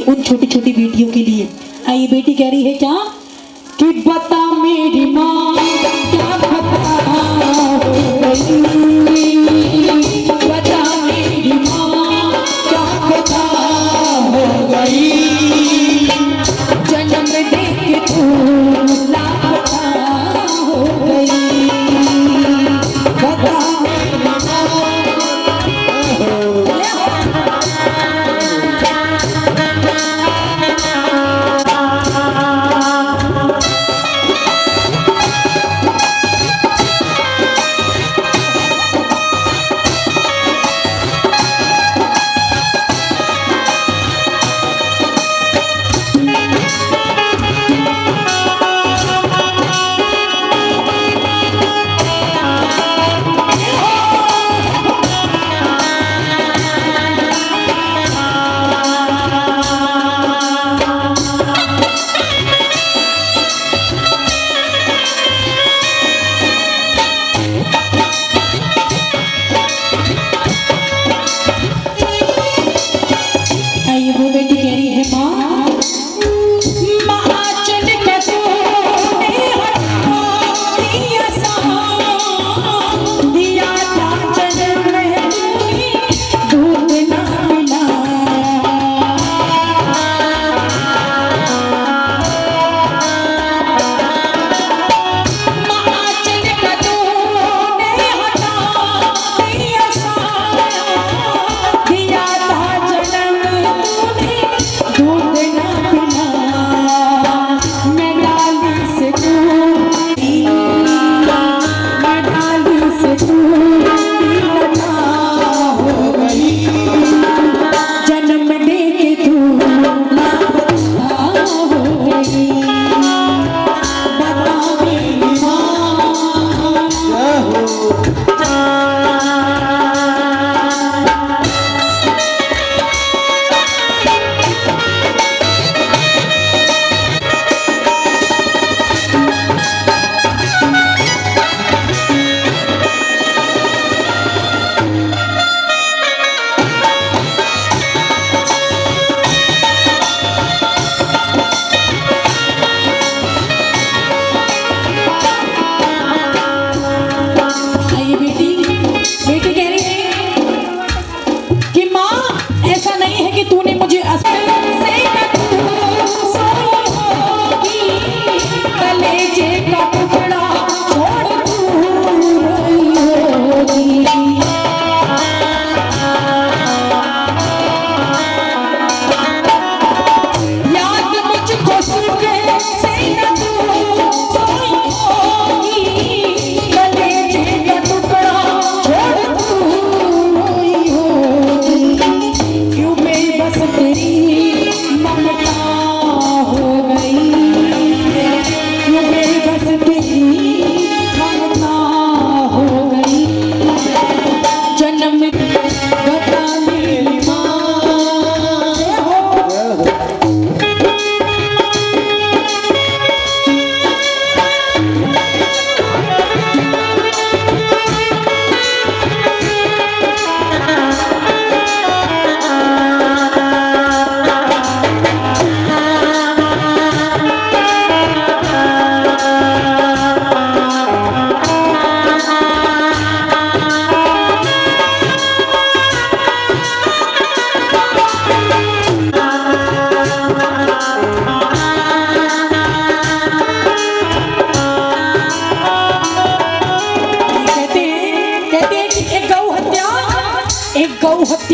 उन छोटी छोटी बेटियों के लिए। ये बेटी कह रही है क्या कि बता मेरी माँ क्या खता हो गई, बता मेरी माँ क्या खता हो गई, जन्म दे के तू लापता हो गई, बता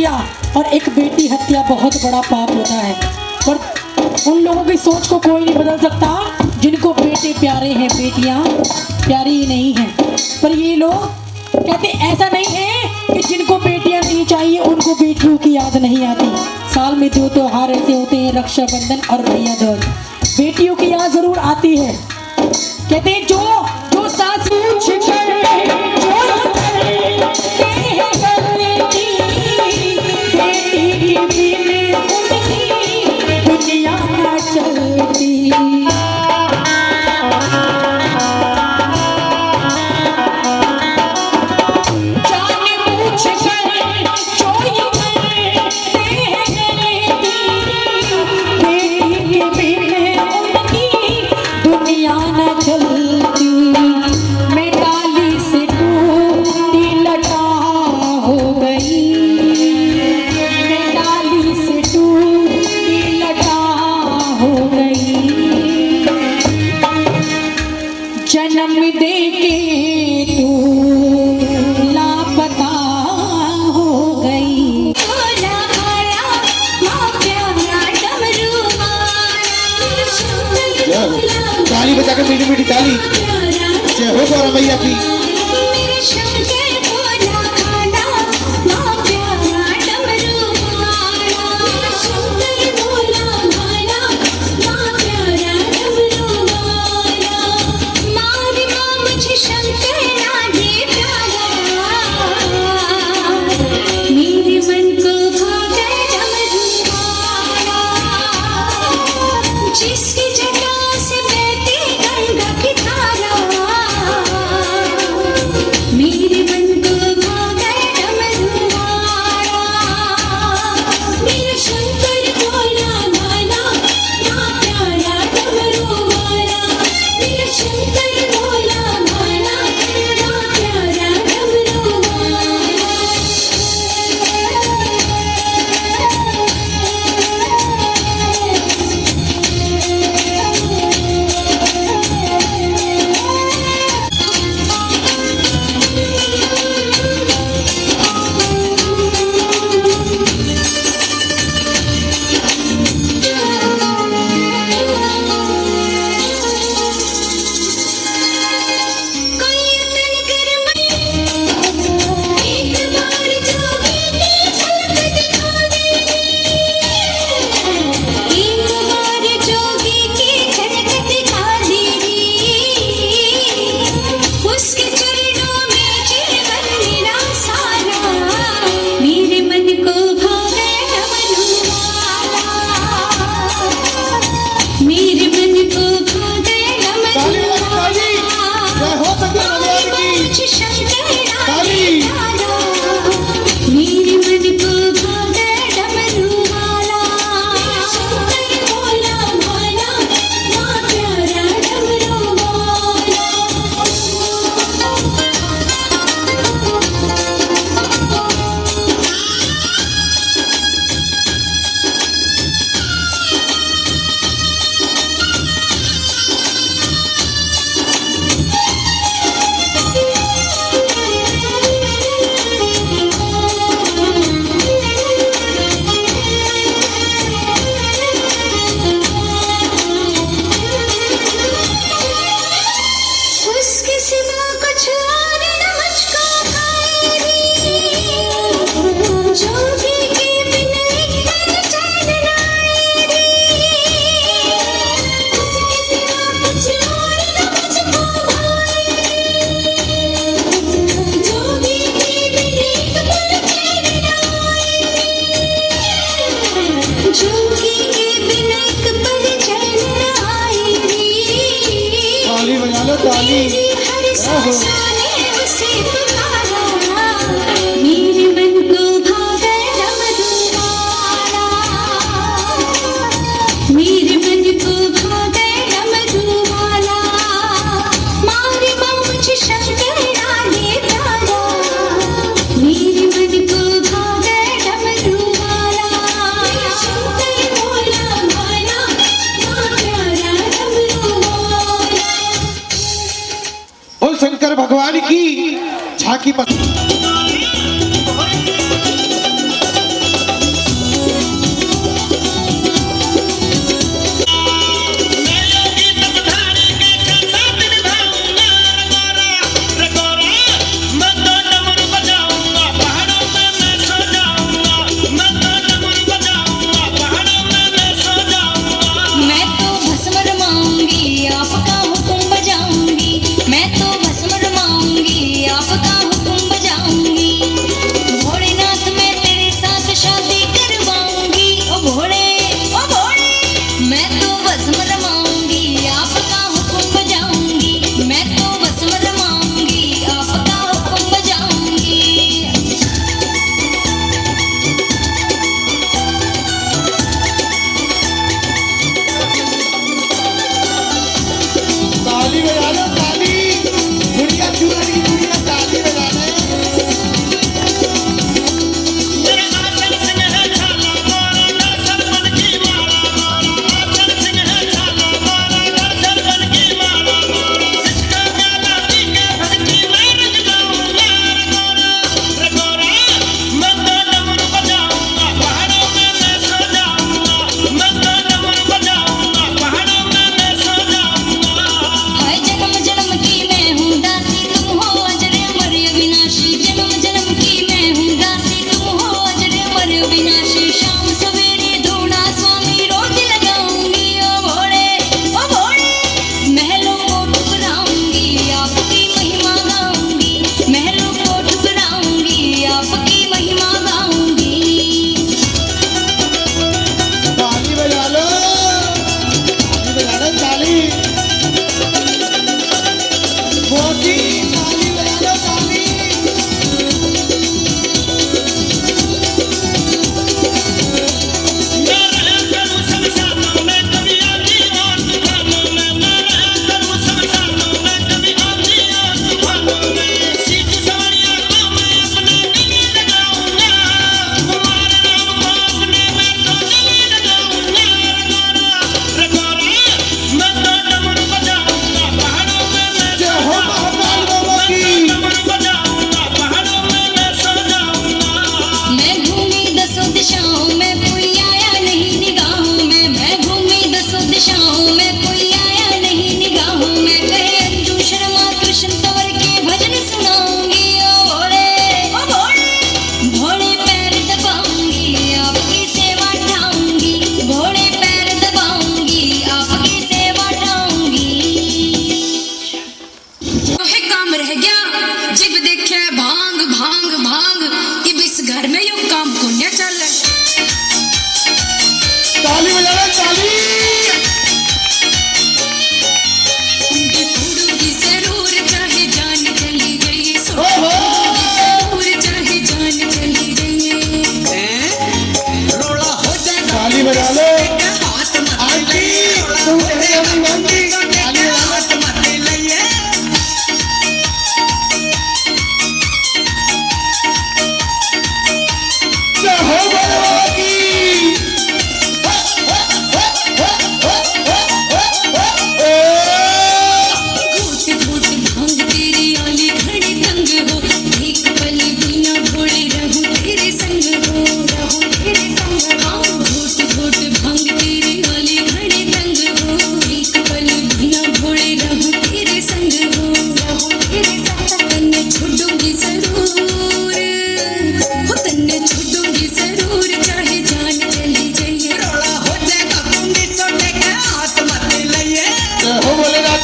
हत्या और एक बेटी हत्या बहुत बड़ा पाप होता है, पर उन लोगों की सोच को कोई नहीं बदल सकता जिनको बेटे प्यारे हैं, बेटियां प्यारी ही नहीं हैं। पर ये लोग कहते ऐसा नहीं है कि जिनको बेटियां नहीं चाहिए उनको बेटियों की याद नहीं आती। साल में 2 त्योहार ऐसे होते हैं, रक्षाबंधन और भैया दूज, बेटियों की याद जरूर आती है। कहते हैं जो सास दुनिया न चलती। जन्म दे के तू लापता हो गई। ताली बजा के मीठी मीठी ताली, जय हो गौरा मैया की। शंकर भगवान की झांकी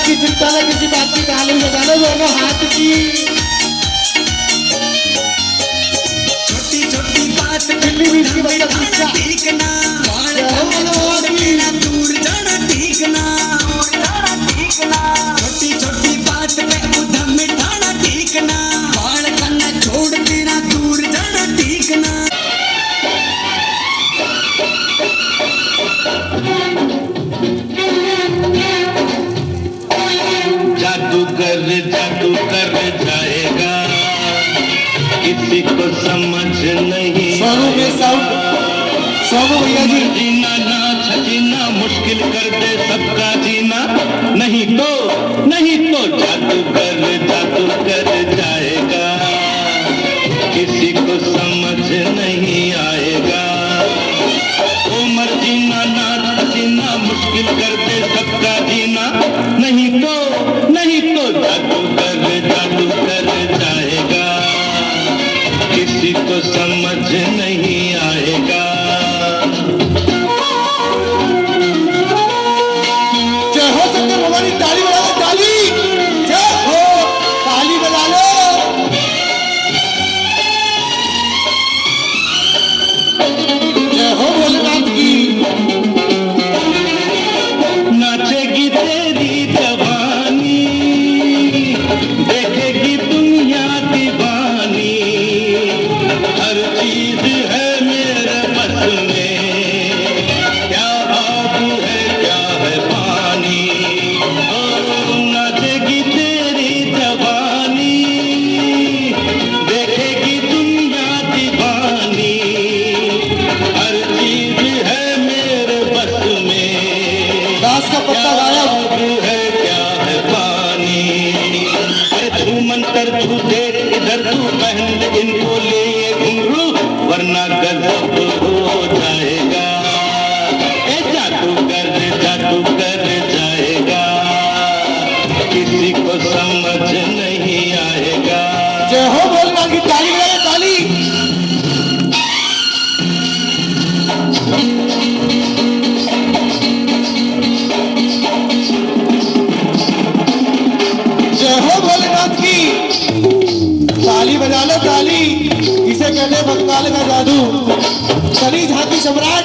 की चिंता न किसी बात की, ताली बजा लो दोनों हाथ की। छोटी छोटी बात पे दिल्ली बीच की बच्चा दूसरा ठीक ना, बाल छोड़ मेरा दूर जाना ठीक ना, ठीक ना। छोटी छोटी बात पे उधम मिठाना ठीक ना, बाल खाना छोड़ मेरा दूर जाना ठीक ना। जादू कर जाएगा, किसी को समझ नहीं सोनू में साउंड, सोनू भैया जी। जीना ना जीना मुश्किल कर दे सबका जीना, नहीं तो जादू कर जाएगा, किसी को समझ नहीं आएगा। उमर जीना ना जीना मुश्किल कर दे सबका जीना, नहीं तो जादू कर जाएगा, किसी को समझ नहीं आएगा। जय हो शंकर भगवान की, ताली बजा लो, ताली। जय हो, ताली बजा लो। जय हो भोलेनाथ की। नाचेगी तेरी जवानी, देखेगी दुनिया दीवानी, हर चीज है मेरे बस में, क्या आग है क्या है पानी। ओ नाचेगी तेरी जवानी, देखेगी दुनिया दीवानी, हर चीज है मेरे बस में, दास का पत्ता गायब। है क्या है पानी। अरे तू मंतर तू देख इधर, तू पहन ले इनको ले ये घुंघरू, वरना गजब हो जाएगा। ए जादू कर जाएगा, किसी को समझ नहीं आएगा। जय हो भोलेनाथ की, ताली बजा लो, ताली। जय हो भोलेनाथ की, ताली बजा लो, ताली। इसे कहते हैं बंगाल का जादू। सनी झांकी सम्राट।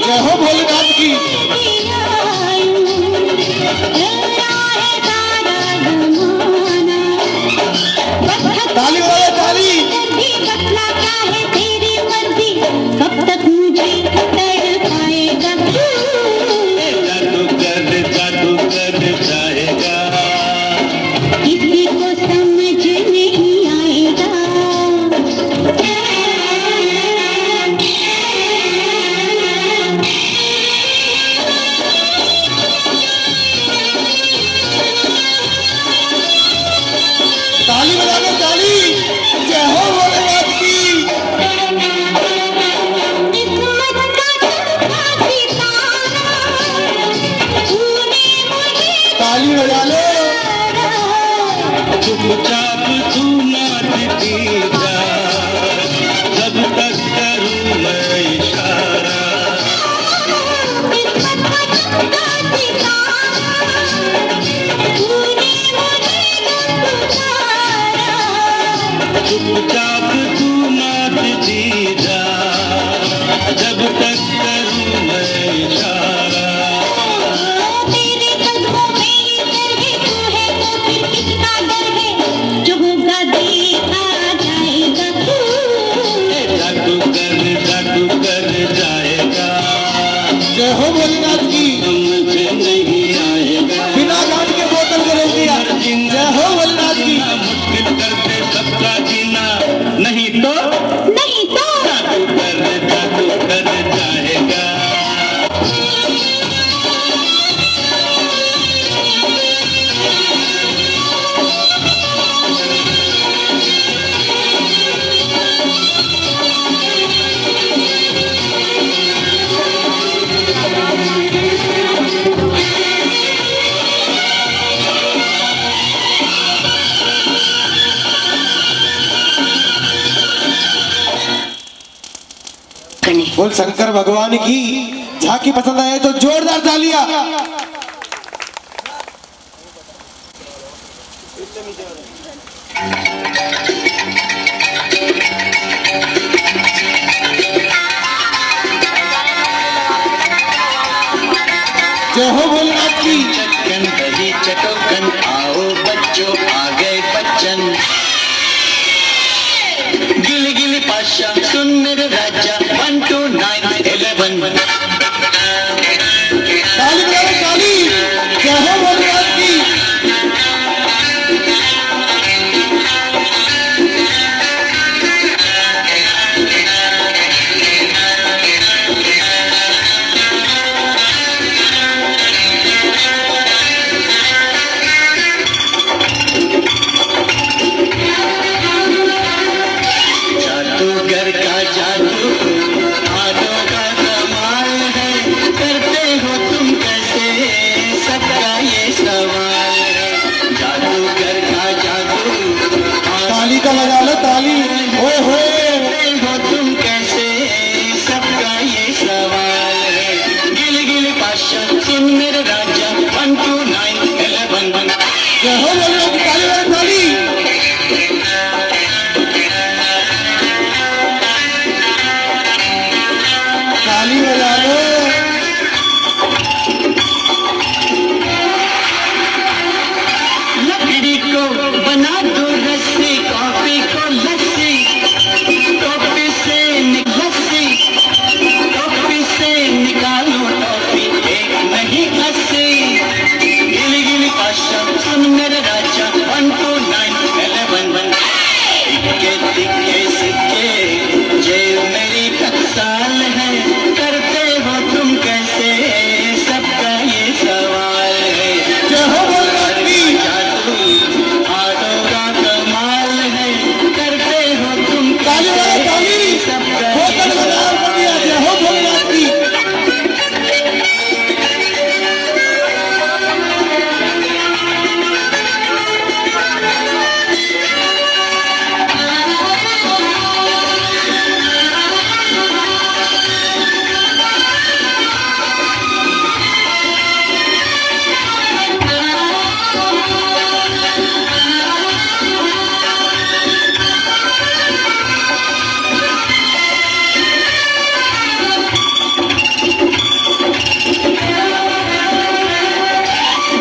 जय हो भोलेनाथ की। ताली बजाओ, ताली। कब तक मुझे तड़पाएगा, जादू कर जाएगा, किसी को समझ नहीं आएगा। ताली बजा लो, ताली। जय हो भोलेनाथ की। किस्मत का चमका सितारा, तूने मुझे ताली बजा लो। चुपचाप तू नाचती जा, जब तक करूं मैं इशारा। किस्मत का चमका सितारा, तूने मुझे पुकारा। चुपचाप तू नाचती जा, जब तक करूं मैं इशारा। तेरे कदमों में ये डर है, तू है तो फिर किसका डर है, जो होगा देखा जाएगा। जादू कर जाएगा, जय हो भोलेनाथ की। समझ नहीं आएगा। बिना गांठ के बोतल को रोक दिया। जय हो भोलेनाथ की। मुश्किल कर दे सबका जीना, नहीं तो जादू कर जाएगा। बोल शंकर भगवान की। झांकी पसंद आए तो जोरदार तालियां। जय हो भोलेनाथ की। चक्कन दही चटोकन आओ बच्चों आ गए बच्चन गिल गिल पाशा सुन मेरे राजा 1 2 9 11 ताली बजाओ ताली। जय हो भोलेनाथ की। जादूगर का जादू हाथों का कमाल है करते हो तुम कैसे सबका ये सवाल है जादूगर का जादू ताली का बजा लो ताली। ओए होए। करते हो तुम कैसे सबका ये सवाल है गिल गिल पाशा सुन मेरे राजा 1 2 9 11 जय हो भोलेनाथ की। ताली बजाओ ताली। ताली बजा लो। लकड़ी को बना दो रस्सी कॉफी को लस्सी टोपी से लस्सी टोपी से निकालो टॉफी एक नहीं 80 गिली गिली पाशा सुन मेरे राजा 1 2 9 11 टिक्के टिक्के सिक्के जेब मेरी टकसाल है करते हो तुम कैसे सबका ये सवाल है जय हो भोलेनाथ की। हाथों का कमाल है करते हो तुम ताली बजाओ ताली। सबका होकर बजाओ बढ़िया। जय हो भोलेनाथ की।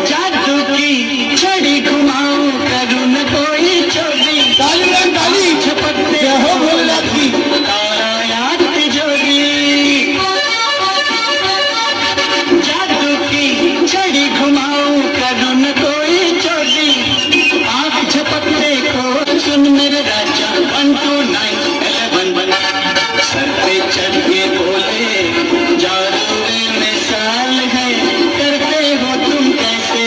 जादू की छड़ी घुमाऊं करूं न कोई चोरी ताली बजाओ ताली। झपकते जय हो भोलेनाथ की। याद तिजोरी जादू की छड़ी घुमाऊं करूं न कोई चोरी आंख झपकते को सुन मेरे राजा 1 2 9 11 सर पे चढ़ के बोले जादू मिसाल है करते हो तुम कैसे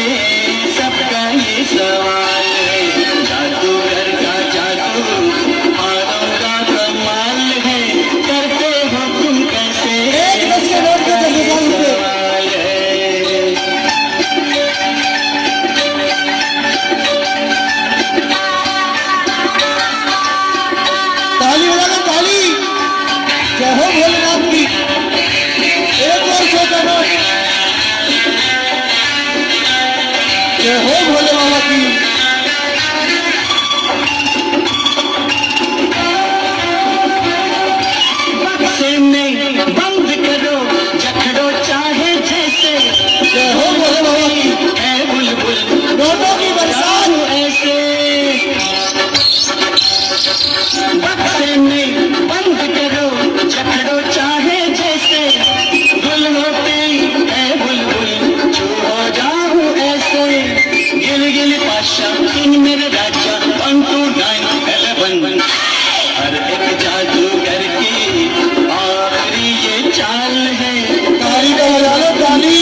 सबका ये सवाल है जादूगर का जादू हाथों का कमाल है करते हो तुम कैसे एक 10 के नोट के 10,000 रुपए। सवाल है ताली बजा लो ताली। जय हो भोलेनाथ की। एक और 100 का नोट। जय हो भोले बाबा की। बक्से में बंद करो जखड़ो चाहे जैसे जय हो भोले बाबा की। है बुलबुल नोटों की बरसात। ऐसे बक्से में बंद करो जखड़ो चाहे जैसे गुल होते है बुलबुल छू हो जाऊं ऐसे गिल गिल पाशा सुन मेरे राजा 1 2 9 11 हर एक जादूगर की आखिरी ये चाल है ताली का बजा लो ताली।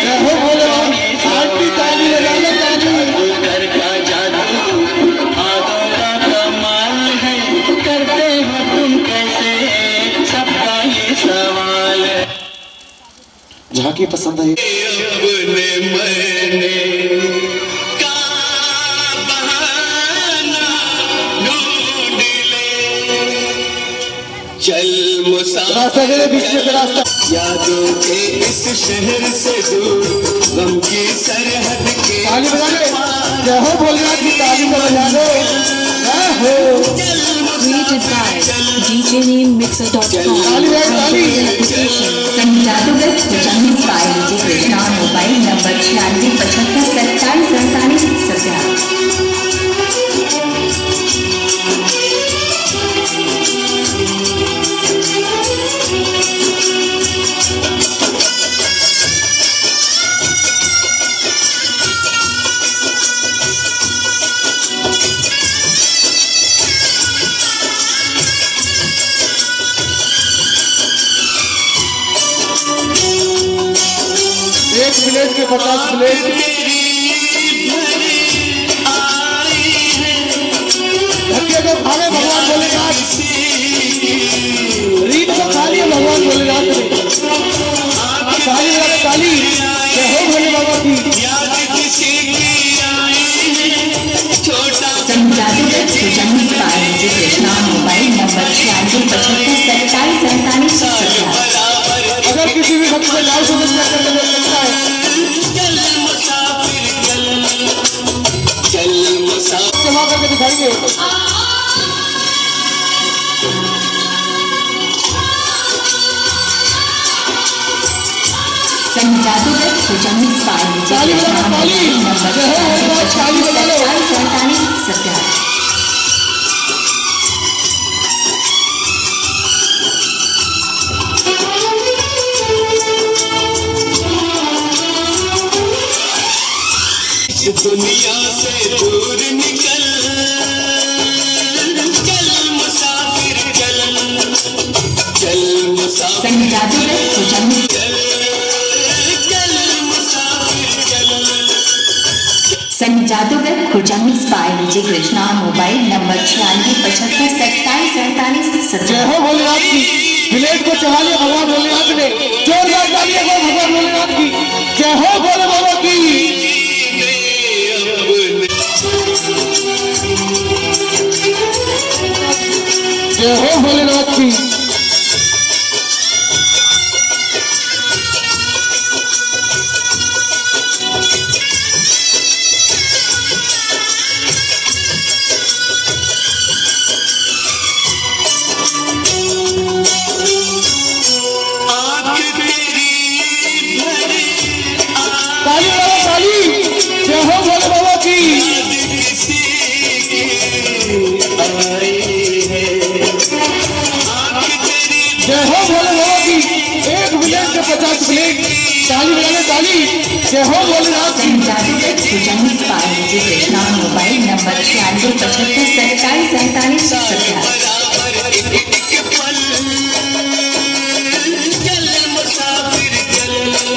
जय हो भोले बाबा। आरती ताली बजा लो ताली। जादूगर का जादू हाथों का कमाल है करते हो तुम कैसे सबका ये सवाल है झांकी पसंद आई। अपने मरने का बहाना ढूंढ ले चल मुसाफिर रास्ता दे दे, बीच में से रास्ता। यादों के इस शहर से दूर गम की सरहद के ताली बजा दे, जय हो भोलेनाथ की ताली को बजा दो, जय हो। Created by DJNameMixer.com. ताली बजा, ताली। संग जादूगर जमीन पाए डीजे कृष्णा मोबाइल नंबर 9675 27 47 एक प्लेट के 50 प्लेट। धक्के को खावे भगवान भोलेनाथ, रीत को खा लिया भगवान भोलेनाथ ने। ताली बजा दे, ताली, जय हो भोले बाबा की। संग जादूगर जमीन पाए डीजे कृष्णा मोबाइल नंबर 9675 27 47 अगर किसी भी भक्त को लाल समस्या करके दे सकता है, जमा करके दिखाएंगे। संग जादूगर जमीन पाए डीजे ताली बजा कृष्णा दो, ताली, मोबाइल नंबर जय हो भोलेनाथ, ताली बजा लो। 47 47 दुनिया से दूर निकल, चल मुसाफिर चल, चल मुसाफिर संग जादूगर जमीन चल, चल मुसाफिर चल। संग जादूगर जमीन पाए डीजे कृष्णा मोबाइल नंबर 9675 27 47 जय हो भोलेनाथ की। प्लेट को चढ़ा लिया भगवान भोलेनाथ ने, जोरदार ताली है भगवान भोलेनाथ की। जय हो भोले बाबा की। जय हो भोलेनाथ की। ताली बजाओ, ताली, जय हो भोले बाबा की। जय हो भोले बाबा की। एक प्लेट के 50 प्लेट। ताली बजा दे, ताली, जय हो भोलेनाथ की। संग जादूगर जमीन पाए डीजे कृष्णा मोबाइल नंबर 9675 27 47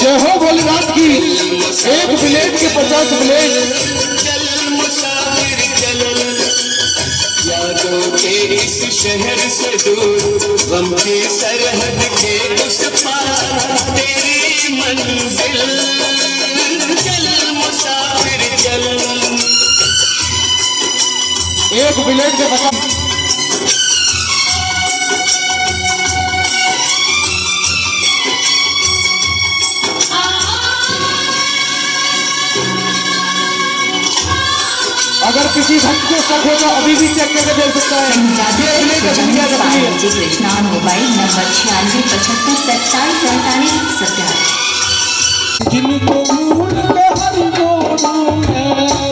जय हो भोलेनाथ की। एक प्लेट के 50 प्लेट। यादों के इस शहर से दूर गम की सरहद के उस पार तेरी मंजिल, चल मुसाफिर चल। एक प्लेट के 50। अगर किसी भक्त को शक हो तो अभी भी चेक करके देख सकता है। संग जादूगर प्लेट जमीन है, पाए है। डीजे कृष्णा मोबाइल नंबर 9675 27 47 जिनको भूल के हरि को ढूंढे,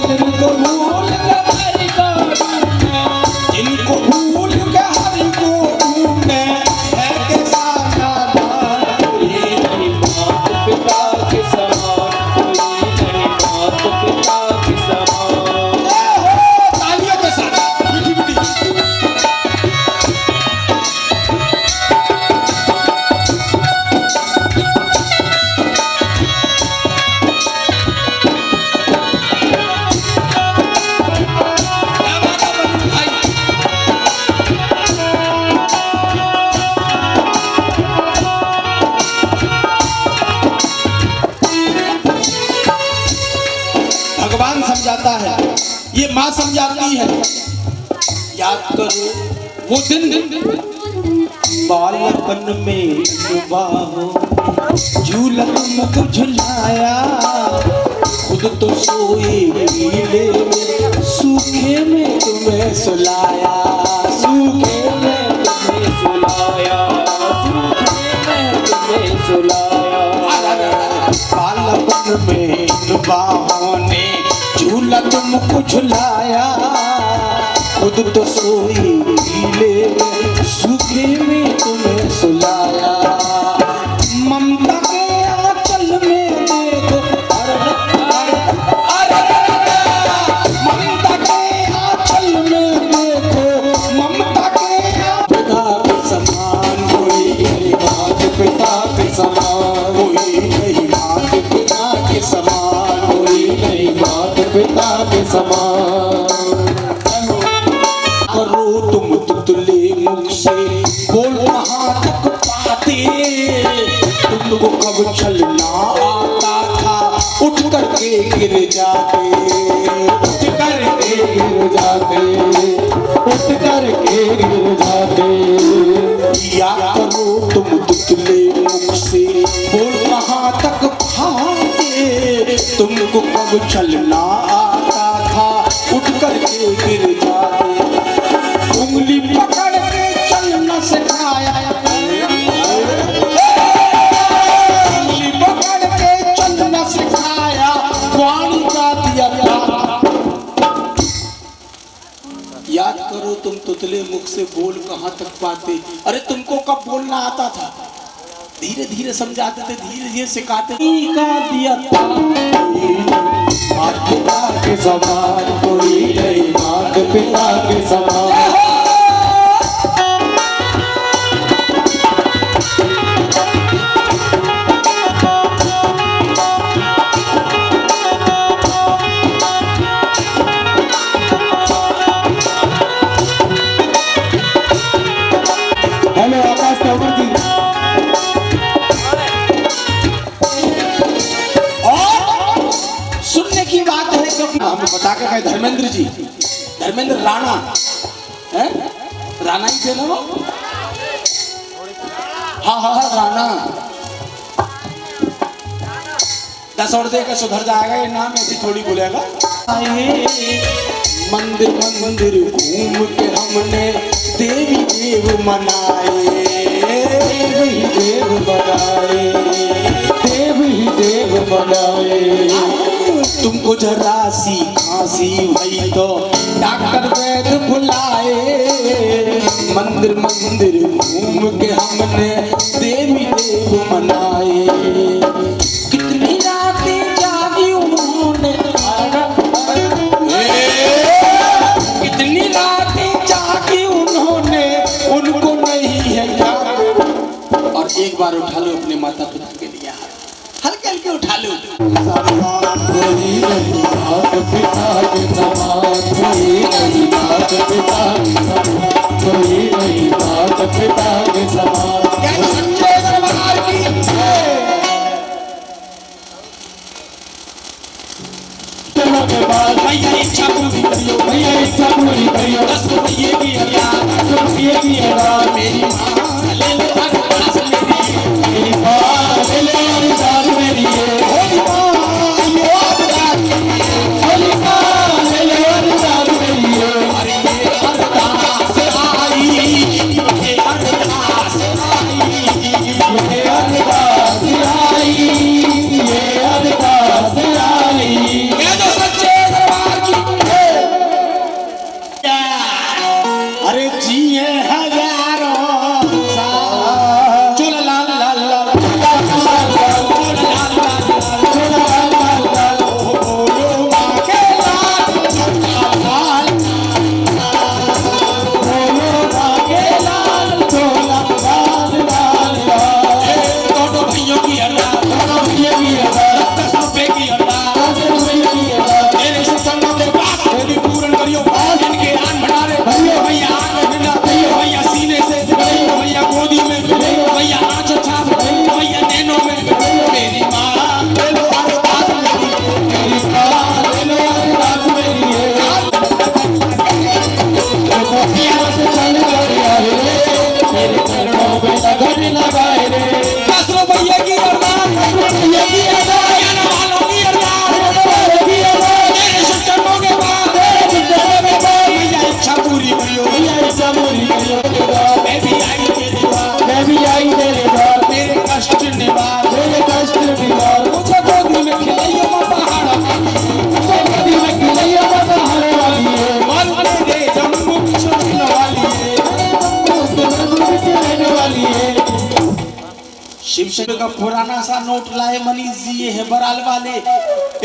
जिनको भूल के हरि को ढूंढे, जिनको भूल के हरि को ढूंढे, है के साथ कोई नहीं मात पिता के समान, कोई नहीं मात पिता के समान। तालियों के साथ मीठी मीठी। भगवान समझाता है, ये माँ समझाती है। याद करो वो दिन बालपन में बाहों झूलन मुख झुलाया, खुद तो सोए गीले में, सूखे में तुम्हें सुलाया, सूखे में तुम्हें सुलाया, सूखे में तुम्हें सुलाया। बालपन में बाहों ने झूला तुमको झुलाया, खुद तो सोई गीले में, सूखे में तुम्हें सुलाया। ममता के आंचल में देखो, ममता के आंचल में देखो, ममता के पिता के समान कोई नहीं, मात पिता के समान कोई नहीं, मात पिता के समान कोई नहीं, मात पिता के समान। करो तुम तुतले मुख से बोल कहाँ तक पाते, तुमको कब चलना आता था, उठ करके गिर जाते, उठ करके गिर जाते, उठ करके गिर जाते। या करो तुम तुतले मुख से बोल कहाँ तक भागते, तुमको कब चलना आता था, उठ करके गिर जाते। उंगली पकड़ के चलना सिखाया, उंगली पकड़ के चलना सिखाया, वाणी का दिया प्यार। याद करो तुम तुतले मुख से बोल कहाँ तक पाते, अरे तुमको कब बोलना आता था, धीरे धीरे समझाते थे, धीरे धीरे सिखाते का दिया मात पिता के समान कोई नहीं, मात पिता के समान। हेलो आकाश ठाकुर जी। और सुनने की बात है क्योंकि हमें बता के गए धर्मेंद्र जी, धर्मेंद्र राणा है, राणा ही थे ना वो, हाँ हाँ हाँ राणा। 10 और देकर सुधर जाएगा ये नाम, ऐसी थोड़ी बोलेगा। मंदिर मंदिर घूम के हमने देवी देव मनाए, देवी देव बनाए, देवी देव बनाए। तुमको जरा सी खांसी भई तो डॉक्टर वैद्य बुलाए, मंदिर मंदिर घूम के हमने देवी देव मनाए। कितनी रातें जागी उन्होंने, कितनी रातें जागी उन्होंने, उनको नहीं है क्या। और एक बार उठा लो अपने माता पिता के लिए, हल्के हल्के उठा लो। कोई नहीं माता पिता के समान, कोई नहीं माता पिता के समान, कोई नहीं माता पिता के समान। सच्चे दरबार की भैया इच्छा पूरी करियो, भैया इच्छा पूरी करियो, 10 रुपये की हज़ार, 10 रुपये की हज़ार। मेरी माँ ले लो अरदास मेरी, मेरी माँ ले लो अरदास मेरी, होली माँ ये अरदास मेरी, होली माँ ले लो अरदास मेरी। अरे ये अरदास आई, ये अरदास आई, ये अरदास आई, ये अरदास आई। अरे जिए हजारों भूषण का पुराना सा नोट लाए मनीष जी, ये है बराल वाले,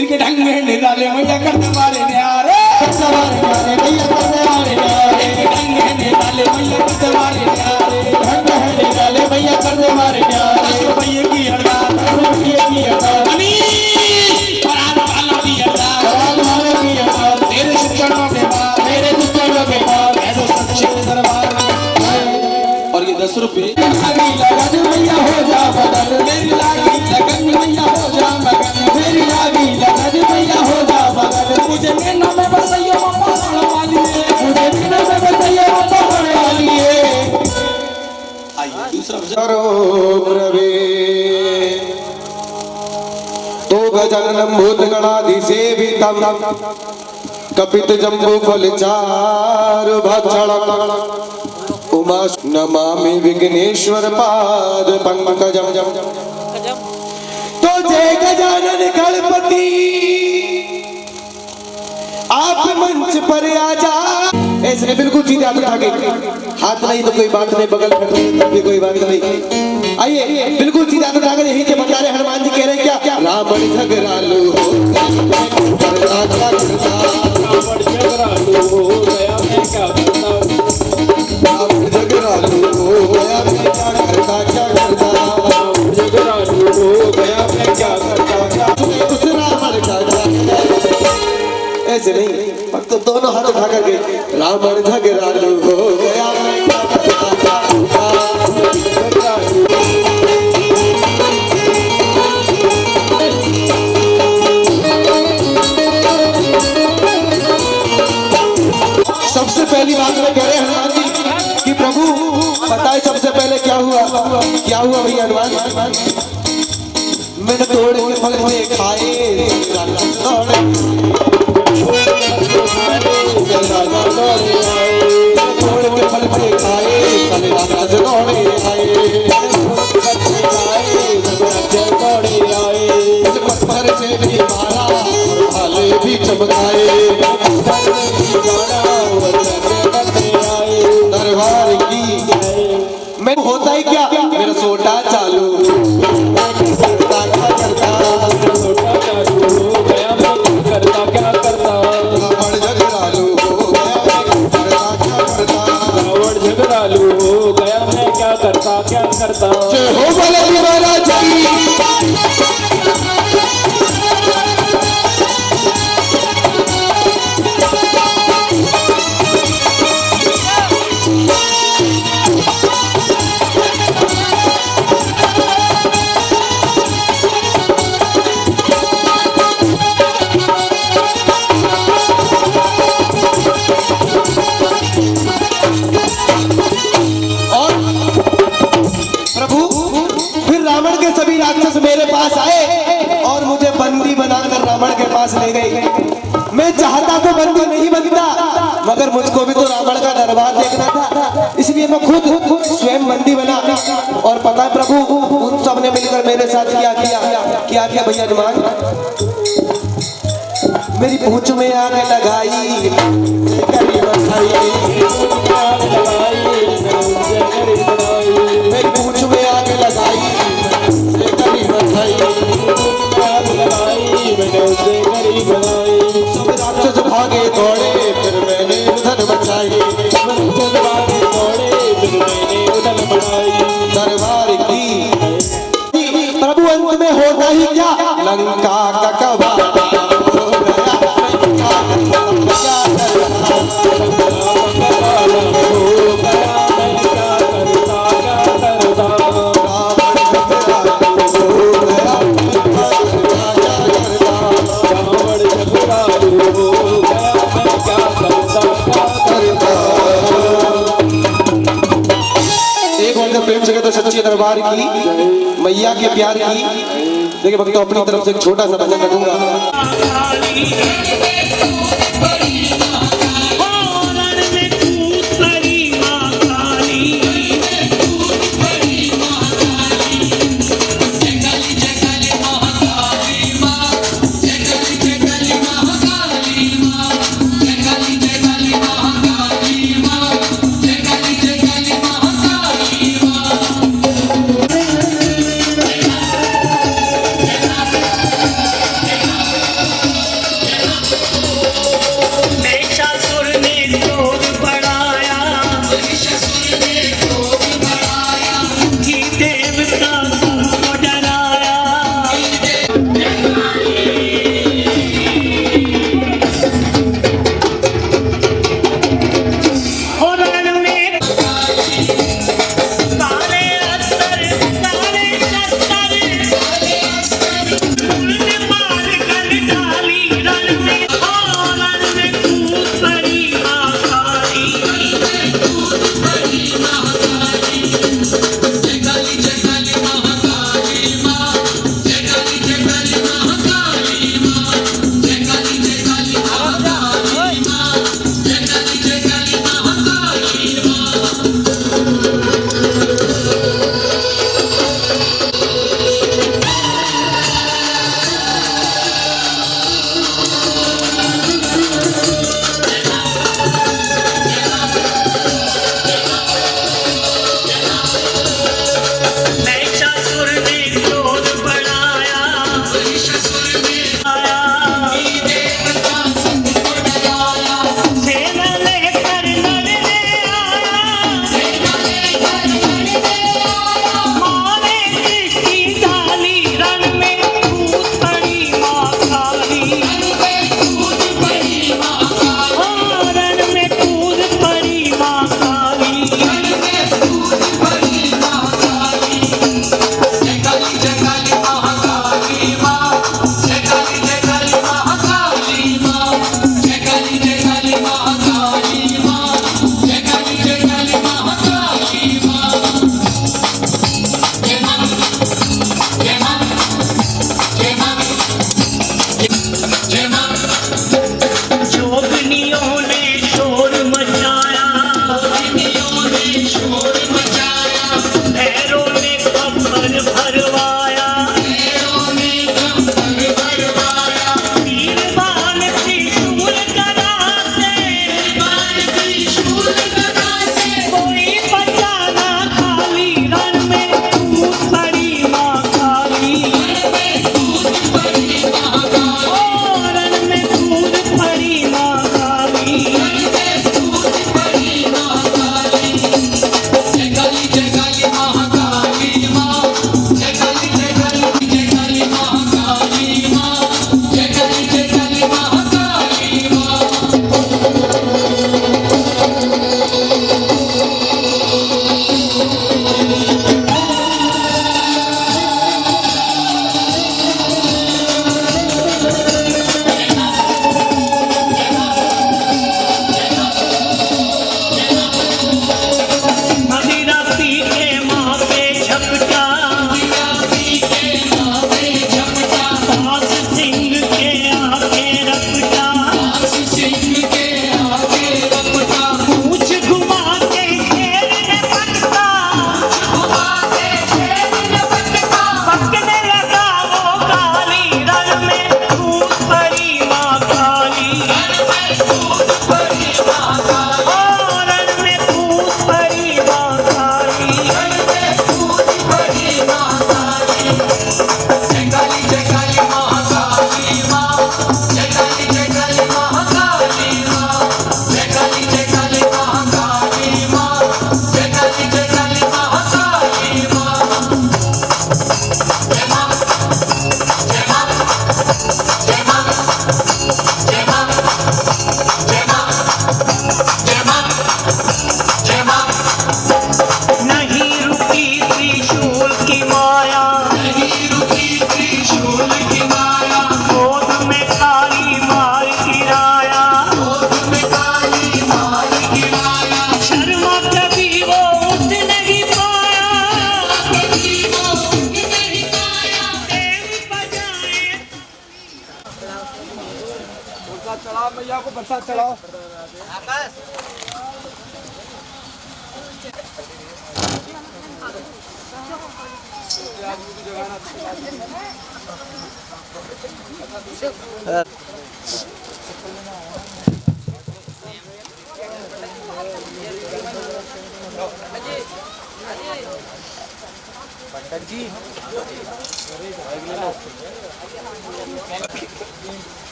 इनके ढंग में निराले मैया करने वाले न्यारे, मैया करने वाले न्यारे, इनके ढंग में निराले मैया करने वाले न्यारे, ढंग है निराले मैया करने वाले न्यारे, 10 रुपये की अरदास, 10 रुपये की अरदास, मनीष बराल वालों की अरदास, बराल वालों की अरदास, तेरे चरणों के बाद, तेरे चरणों के बाद, ऐसा सच्चे दरबार में। और ये 10 रुपये लगन मैया हो जा बदन, मेरी लागी लगन मैया हो जा मगन, मेरी लागी लगन मैया हो जा बदन, मुझे मीना में बसैया पकड़ वाली है, मुझे मीना में बसैया पकड़ वाली है। आइए दूसरा करो ब्रवे तो गजाननं भूतगणाधि सेवितं कपित जम्बू फल चारु भक्षणम् उमा नमामि विघ्नेश्वर पाद पंकजम। तो जय गजानन गणपति आप मंच पर आ जा। ऐसे बिल्कुल सीधे हाथ उठा के, हाथ नहीं तो कोई बात नहीं, बगल में तब भी कोई बात नहीं। आइए बिल्कुल सीधे हाथ उठा कर यही के बता रहे हनुमान जी कह रहे हैं क्या, रावण झगड़ालू हो गया मैं क्या करता, झगड़ालू हो गया मैं क्या करता, क्या करता, झगड़ालू हो गया मैं क्या करता, उस रावण का ऐसे नहीं, तो दोनों हाथ उठा करके रावण झगड़ालू हो गया मैं क्या करता, सबसे पहली बात में कह रहे हैं हनुमान जी कि प्रभु बताए सबसे पहले क्या हुआ, क्या हुआ भैया हनुमान, मैंने तोड़ के फल हुए खाए, तोड़ के फल हुए खाए, पत्थर से भी मारा भाले भी चमकाए, दरबार की मैं होता ही क्या, मेरा सोटा चालू करता क्या करता, क्या करता, रावण झगड़ालू हो गया मैं करता क्या करता, रावण झगड़ालू हो गया मैं क्या करता, क्या करता, जय हो बालाजी महाराज की। राक्षस मेरे पास आए और मुझे बंदी बनाकर रावण के पास ले गए। मैं चाहता तो बंदी नहीं बनता, मगर मुझको भी तो रावण का दरबार देखना था, इसलिए मैं खुद स्वयं बंदी बना। और पता है प्रभु उन सब ने मिलकर मेरे साथ क्या किया भैया हनुमान, मेरी पूंछ में आग लगाई, मेरी पूंछ में आग लगाई, सब राक्षस भागे दौड़े फिर मैंने उधर बचाई, दरबार की प्रभु अंत में होता ही क्या, लंका का कबाड़ा हो प्रेम से कहते सच्चे दरबार की मैया के प्यार की। देखिए भक्तों अपनी तरफ से एक छोटा सा भजन रखूंगा।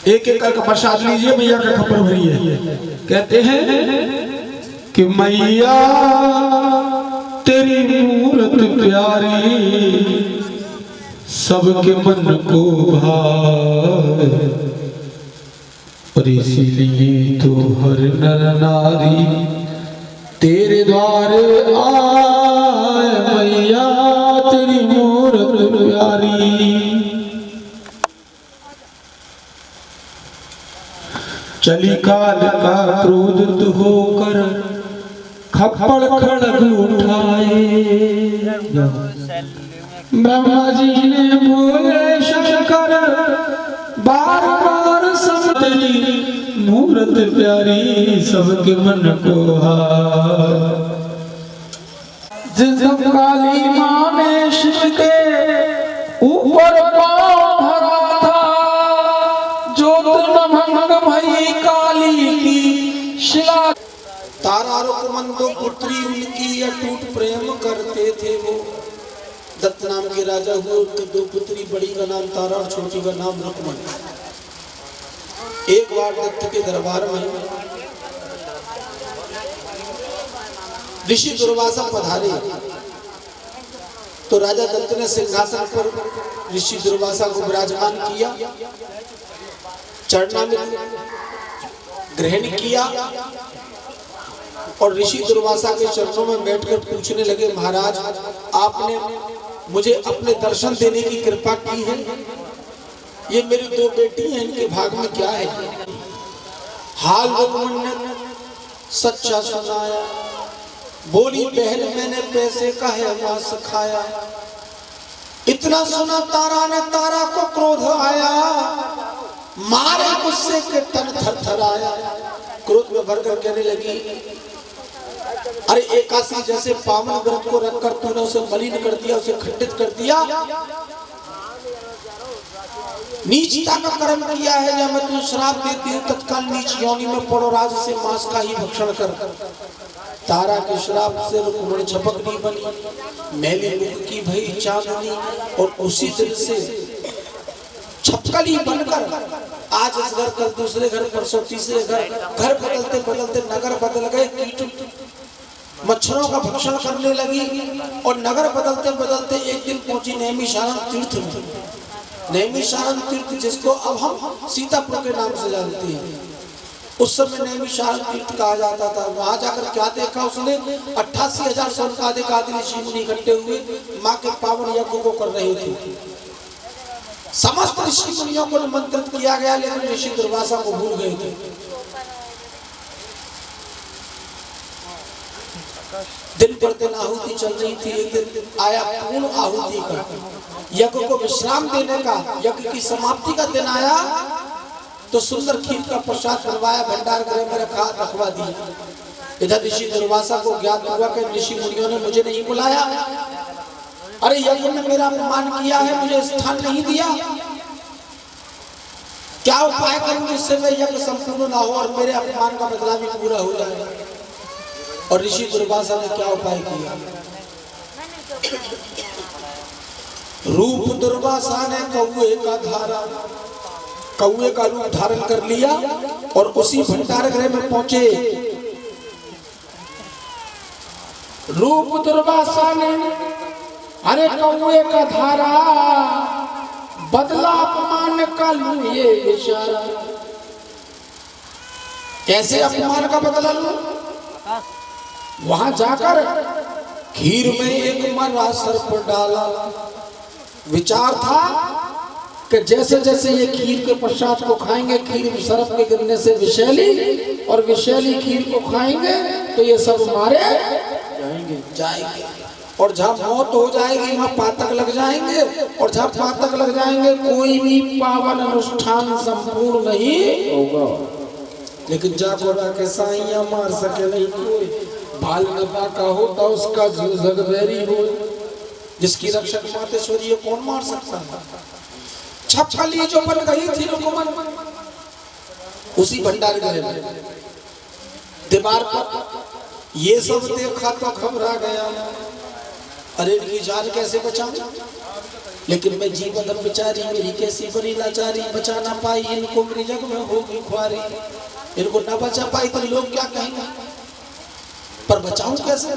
एक एक करके प्रसाद लीजिए, मैया का खबर भरिए। कहते हैं कि मैया तेरी मूरत प्यारी सबके मन को भाए, और इसीलिए तो हर नर नारी तेरे द्वारे आए। मैया तेरी मूरत प्यारी, चली काल का क्रोधित होकर खप्पड़ खड़ग उठाए। ब्रह्मा जी ने बोले शंकर बार बार समझी, मूरत प्यारी सबके मन को हार। जिस काली माँ ने शिव के ऊपर पाँव धरा था, ज्योतिर्मंग भई काली की शिला। तारा रुकमंदो पुत्री उनकी अटूट प्रेम करते थे वो। दत्त नाम के राजा हुए, उनके दो पुत्री, बड़ी का नाम तारा और छोटी का नाम रुकमन। एक बार दत्त के दरबार में ऋषि दुर्वासा पधारे, तो राजा दत्त ने सिंहासन पर ऋषि दुर्वासा को विराजमान किया, चरणामृत ग्रहण किया और ऋषि दुर्वासा के चरणों में बैठकर पूछने लगे, महाराज आपने मुझे अपने दर्शन देने की कृपा की है, ये मेरी दो बेटी हैं, इनके भाग में क्या है? हाल रुकमन ने सच्चा सुनाया, बोली बहन मैंने पैसे का है मांस खाया। इतना सुना तारा ने, तारा को क्रोध आया, मारे गुस्से के तन थरथराया। क्रोध में भरकर कहने लगी, अरे एकासी जैसे पावन व्रत को रखकर तूने उसे मलिन कर दिया, उसे खंडित कर दिया, नीचता का कर्म किया है। या मैं तुझे श्राप देती हूँ, तत्काल नीच योनि में पड़ो, राज से मांस का ही भक्षण कर। तारा के श्राप से रुक्मिणी झपकनी बनी, मैली मुख की भई चांदनी, और उसी दिन से छपकली बनकर आज इस घर कल दूसरे घर, परसों तीसरे घर, घर बदलते बदलते नगर बदल गए। कीट मच्छरों का भक्षण करने लगी और नगर बदलते बदलते एक दिन पहुंची नैमिषारण्य तीर्थ में। नैमिषारण्य तीर्थ जिसको अब हम सीतापुर के नाम से जानते हैं, उस समय नैमिषारण्य तीर्थ कहा जाता था। वहां जाकर क्या देखा उसने? 88,000 स्वर्गाधिक आदि ऋषि मुनि इकट्ठे हुए माँ के पावन यज्ञ को कर रहे थे। समस्त ऋषि मुनियों को निमंत्रित किया गया, लेकिन ऋषि दुर्वासा को भूल गए थे। दिन पर दिन आहुति चल रही थी। एक दिन आया पूर्ण आहुति का, यज्ञ को विश्राम देने का, यज्ञ की समाप्ति का दिन आया। तो सुंदर खीर का प्रसाद बनवाया, भंडार गृह में रखवा दिया। इधर ऋषि दुर्वासा को ज्ञात हुआ कि ऋषि मुनियों ने मुझे नहीं बुलाया, अरे यज्ञ में मेरा अपमान किया है, मुझे स्थान नहीं दिया, क्या उपाय करूं जिससे मैं यज्ञ संपूर्ण ना हो और मेरे अपमान का बदला भी पूरा हो जाए। और ऋषि दुर्वासा ने क्या उपाय किया? रूप दुर्वासा ने कौए का रूप धारण कर लिया और उसी भंडार गृह में पहुंचे। रूप दुर्वासा ने अरे कौए का धारा, बदला अपमान का लूं ये इशारा। कैसे अपमान का बदला लूं? वहां जाकर खीर में एक मरा सर्प डाला। विचार था कि जैसे जैसे ये खीर के प्रसाद को खाएंगे, खीर सर्प के गिरने से विषैली, और विषैली खीर को खाएंगे तो ये सब मारे जाएंगे और जहाँ मौत हो जाएगी वहाँ पातक लग जाएंगे, और जहाँ पातक लग जाएंगे कोई भी पावन अनुष्ठान संपूर्ण नहीं होगा। लेकिन जागोरा के साइया मार सके नहीं कोई, भाल नबा का होता उसका जगबैरी हो, जिसकी रक्षक मातेश्वरी है कौन मार सकता है। छपकली जो बन गई थी रुकमन, उसी भंडार गृह में दीवार पर ये सब देखा तो घबरा गया, अरे इनकी जान कैसे बचाऊं? लेकिन मैं जीवन बेचारी मेरी कैसी बड़ी लाचारी, बचा ना पाई इनको मेरी जग में होगी ख्वारी, इनको ना बचा पाई तो लोग क्या कहेंगे, पर बचाऊं कैसे?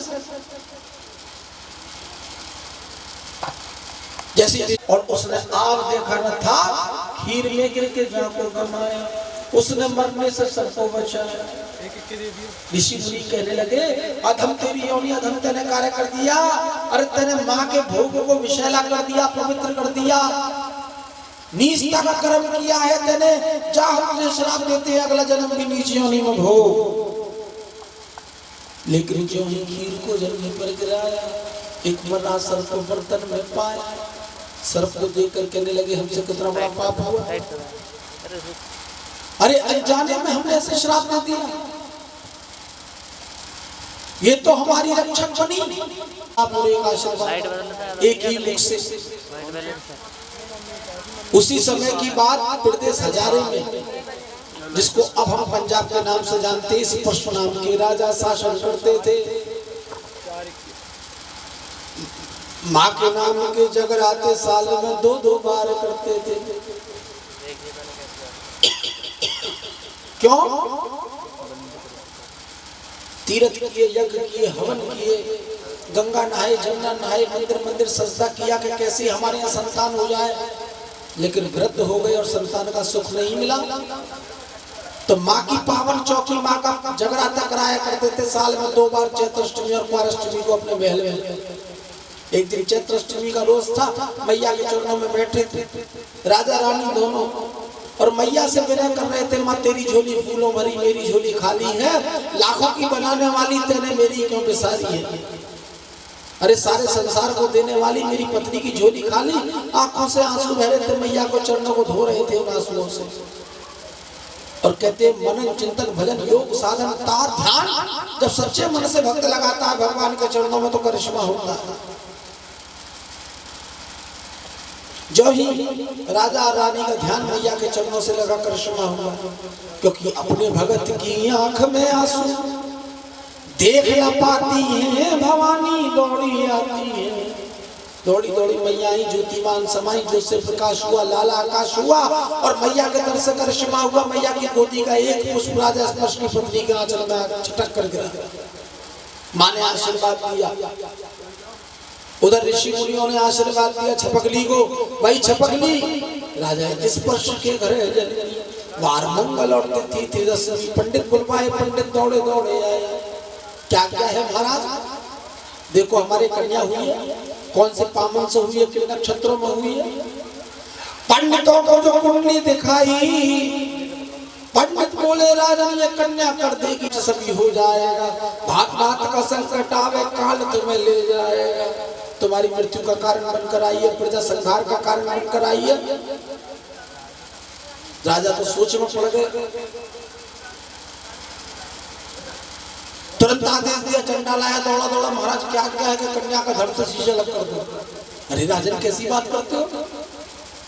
जैसे और उसने आग देखा न था, खीर में गिर के जान को गमाया, उसने मरने से सबको बचाया। ऋषि मुनि कहने लगे अधम तेरी योनि, अधम तेने कार्य कर दिया, अरे तेने माँ के भोग को विषैला कर दिया, पवित्र कर दिया, नीचता का कर्म किया है तेने, जा हम श्राप देते हैं अगला जन्म भी नीच योनि में भोग। लेकिन जो ही खीर को जमीन पर गिराया, एक मरा सर्प बर्तन में पाया, सर्प को देखकर कहने लगे हमसे कितना बड़ा पाप हुआ, अरे अनजाने में हमने ऐसे श्राप दे दिया, ये तो हमारी रक्षक बनी। आप और एक आशीर्वाद एक ही मुख से। उसी समय की बात प्रदेश हजारे में, जिसको अब हम पंजाब के नाम से जानते, इस परशुराम के राजा शासन करते थे। माँ के नाम के जगराते साल में 2-2 बार करते थे। क्यों? तीर्थ किए, यज्ञ किए, हवन किए, गंगा नहाए, जमुना नहाए, मंदिर मंदिर सजदा किया कि कैसे हमारे यहाँ संतान हो जाए। लेकिन वृद्ध हो गए और संतान का सुख नहीं मिला, तो माँ की पावन चौकी, माँ का जगराता कराया करते थे साल में 2 बार, चैत्राष्टमी और कुआराष्टमी को अपने महल में। एक दिन चैत्राष्टमी का रोज था, मैया के चरणों में बैठे थे राजा रानी दोनों, और मैया से विनय कर रहे थे, माँ तेरी झोली फूलों भरी मेरी झोली खाली है, लाखों की बनाने वाली तेने मेरी क्यों बिसारी है, अरे सारे संसार को देने वाली मेरी पत्नी की झोली खाली। आंखों से आंसू बह रहे थे, मैया को चरणों को धो रहे थे उन आंसुओं से, और कहते मनन चिंतन भजन योग साधन तार ध्यान, जब सच्चे मन से भक्त लगाता है भगवान के चरणों में तो करिश्मा होता है। जो ही राजा रानी का ध्यान मैया के चरणों से लगा, करिश्मा हुआ, क्योंकि अपने भगत की आंख में आंसू देख न पाती है भवानी, दौड़ी आती है, दौड़ी दौड़ी मैया ही ज्योतिमान समाई, जो से प्रकाश हुआ लाला आकाश हुआ, और मैया के दर से करिश्मा हुआ। मैया की गोदी का एक पुष्प राजा स्पर्श की पत्नी के आंचल में छटक कर गिरा, माँ ने आशीर्वाद दिया। उधर ऋषि मुनियों ने आशीर्वाद दिया छपकली को, भाई छपकली राजा स्पर्श के घर वार मंगल और तिथि तेजस्वी, पंडित बुलवाए, पंडित दौड़े दौड़े आए। क्या क्या है महाराज, देखो हमारी कन्या हुई है, कौन से पावन से हुई है, किन नक्षत्रों में हुई है। पंडितों को जो कुंडली दिखाई, पंडित बोले राजन ये कन्या कर देगी, सभी हो जाएगा, भात भात का संकट आवे काल तुम्हें ले जाएगा, तुम्हारी मृत्यु का कारण बनकर आई है, प्रजा संहार का कारण बनकर आई है। राजा तो सोच में पड़ गए, तुरंत आदेश दिया, चंडा लाया, दौड़ा दौड़ा, महाराज क्या क्या है कि कन्या का धड़ से शीशे अलग कर दो। अरे राजन कैसी बात करते हो,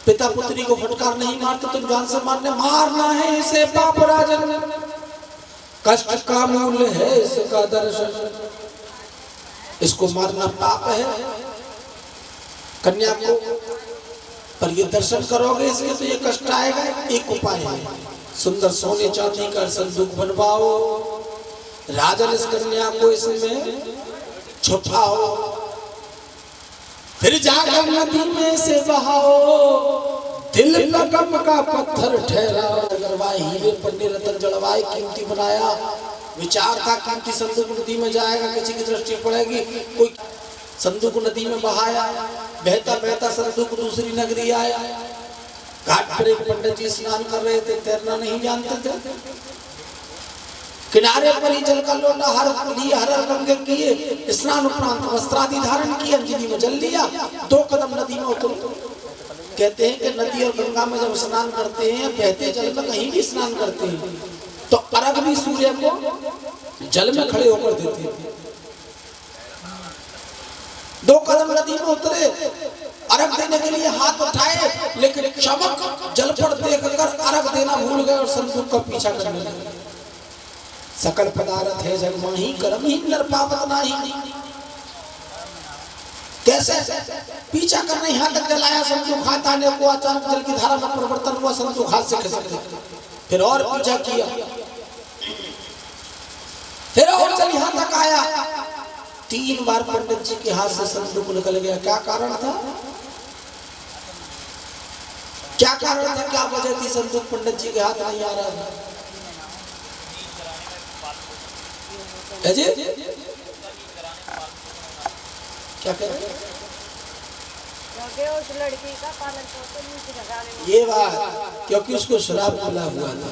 पिता पुत्री को फटकार नहीं मारते, तुम जान से मारने, मारना है इसे पाप राजन, कष्ट का मूल है इसका दर्शन, इसको मारना पाप है कन्या को, पर ये दर्शन करोगे इसमें तो ये कष्ट आएगा। एक उपाय है, सुंदर सोने चांदी का संदूक बनवाओ, राजन इस कन्या को इसमें छुपाओ, फिर जाकर नदी में से बहाओ, दिल लगम का पत्थर ठहरा, अगरवाए हीरे पन्ने रतन जड़वाए कीमती बनाया। विचार था कीमती संदूक नदी में जाएगा, किसी की दृष्टि पड़ेगी, कोई संदूक नदी में बहाया, बहता बहता संदूक दूसरी नगरी आया। घाट पर एक पंडित जी स्नान कर रहे थे, तैरना नहीं जानते थे, किनारे पर ही जल का लोटा हर गंगे किए, स्नान उपरांत वस्त्रादि धारण किए, अंजलि में जल लिया, 2 कदम नदी में उतर। कहते हैं कि नदी और गंगा में जब स्नान करते हैं, बहते जल में कहीं भी स्नान करते हैं, तो अर्घ भी सूर्य को जल में खड़े होकर देते हैं। 2 कदम नदी में उतरे, अर्घ देने के लिए हाथ उठाए, लेकिन चमक जल पर देखकर अर्घ देना भूल गए और संदूक का पीछा करने लगे। सकल पदार्थ है जग माही, कर्म ही नर पावत नाही। कैसे पीछा करने, यहाँ तक जलाया, संदूक हाथ आने को अचानक जल की धारा में परिवर्तन हुआ, संदूक हाथ से खिसक गया। फिर और पीछा किया, फिर और जल यहाँ तक आया, 3 बार पंडित जी के हाथ से संदूक निकल गया। क्या कारण था, क्या कारण था, क्या वजह थी संदूक पंडित जी के हाथ नहीं आ रहा था? जी क्या कह रहे? उस लड़की का पालन पोषण ये बात, क्योंकि उसको शराब मिला हुआ था।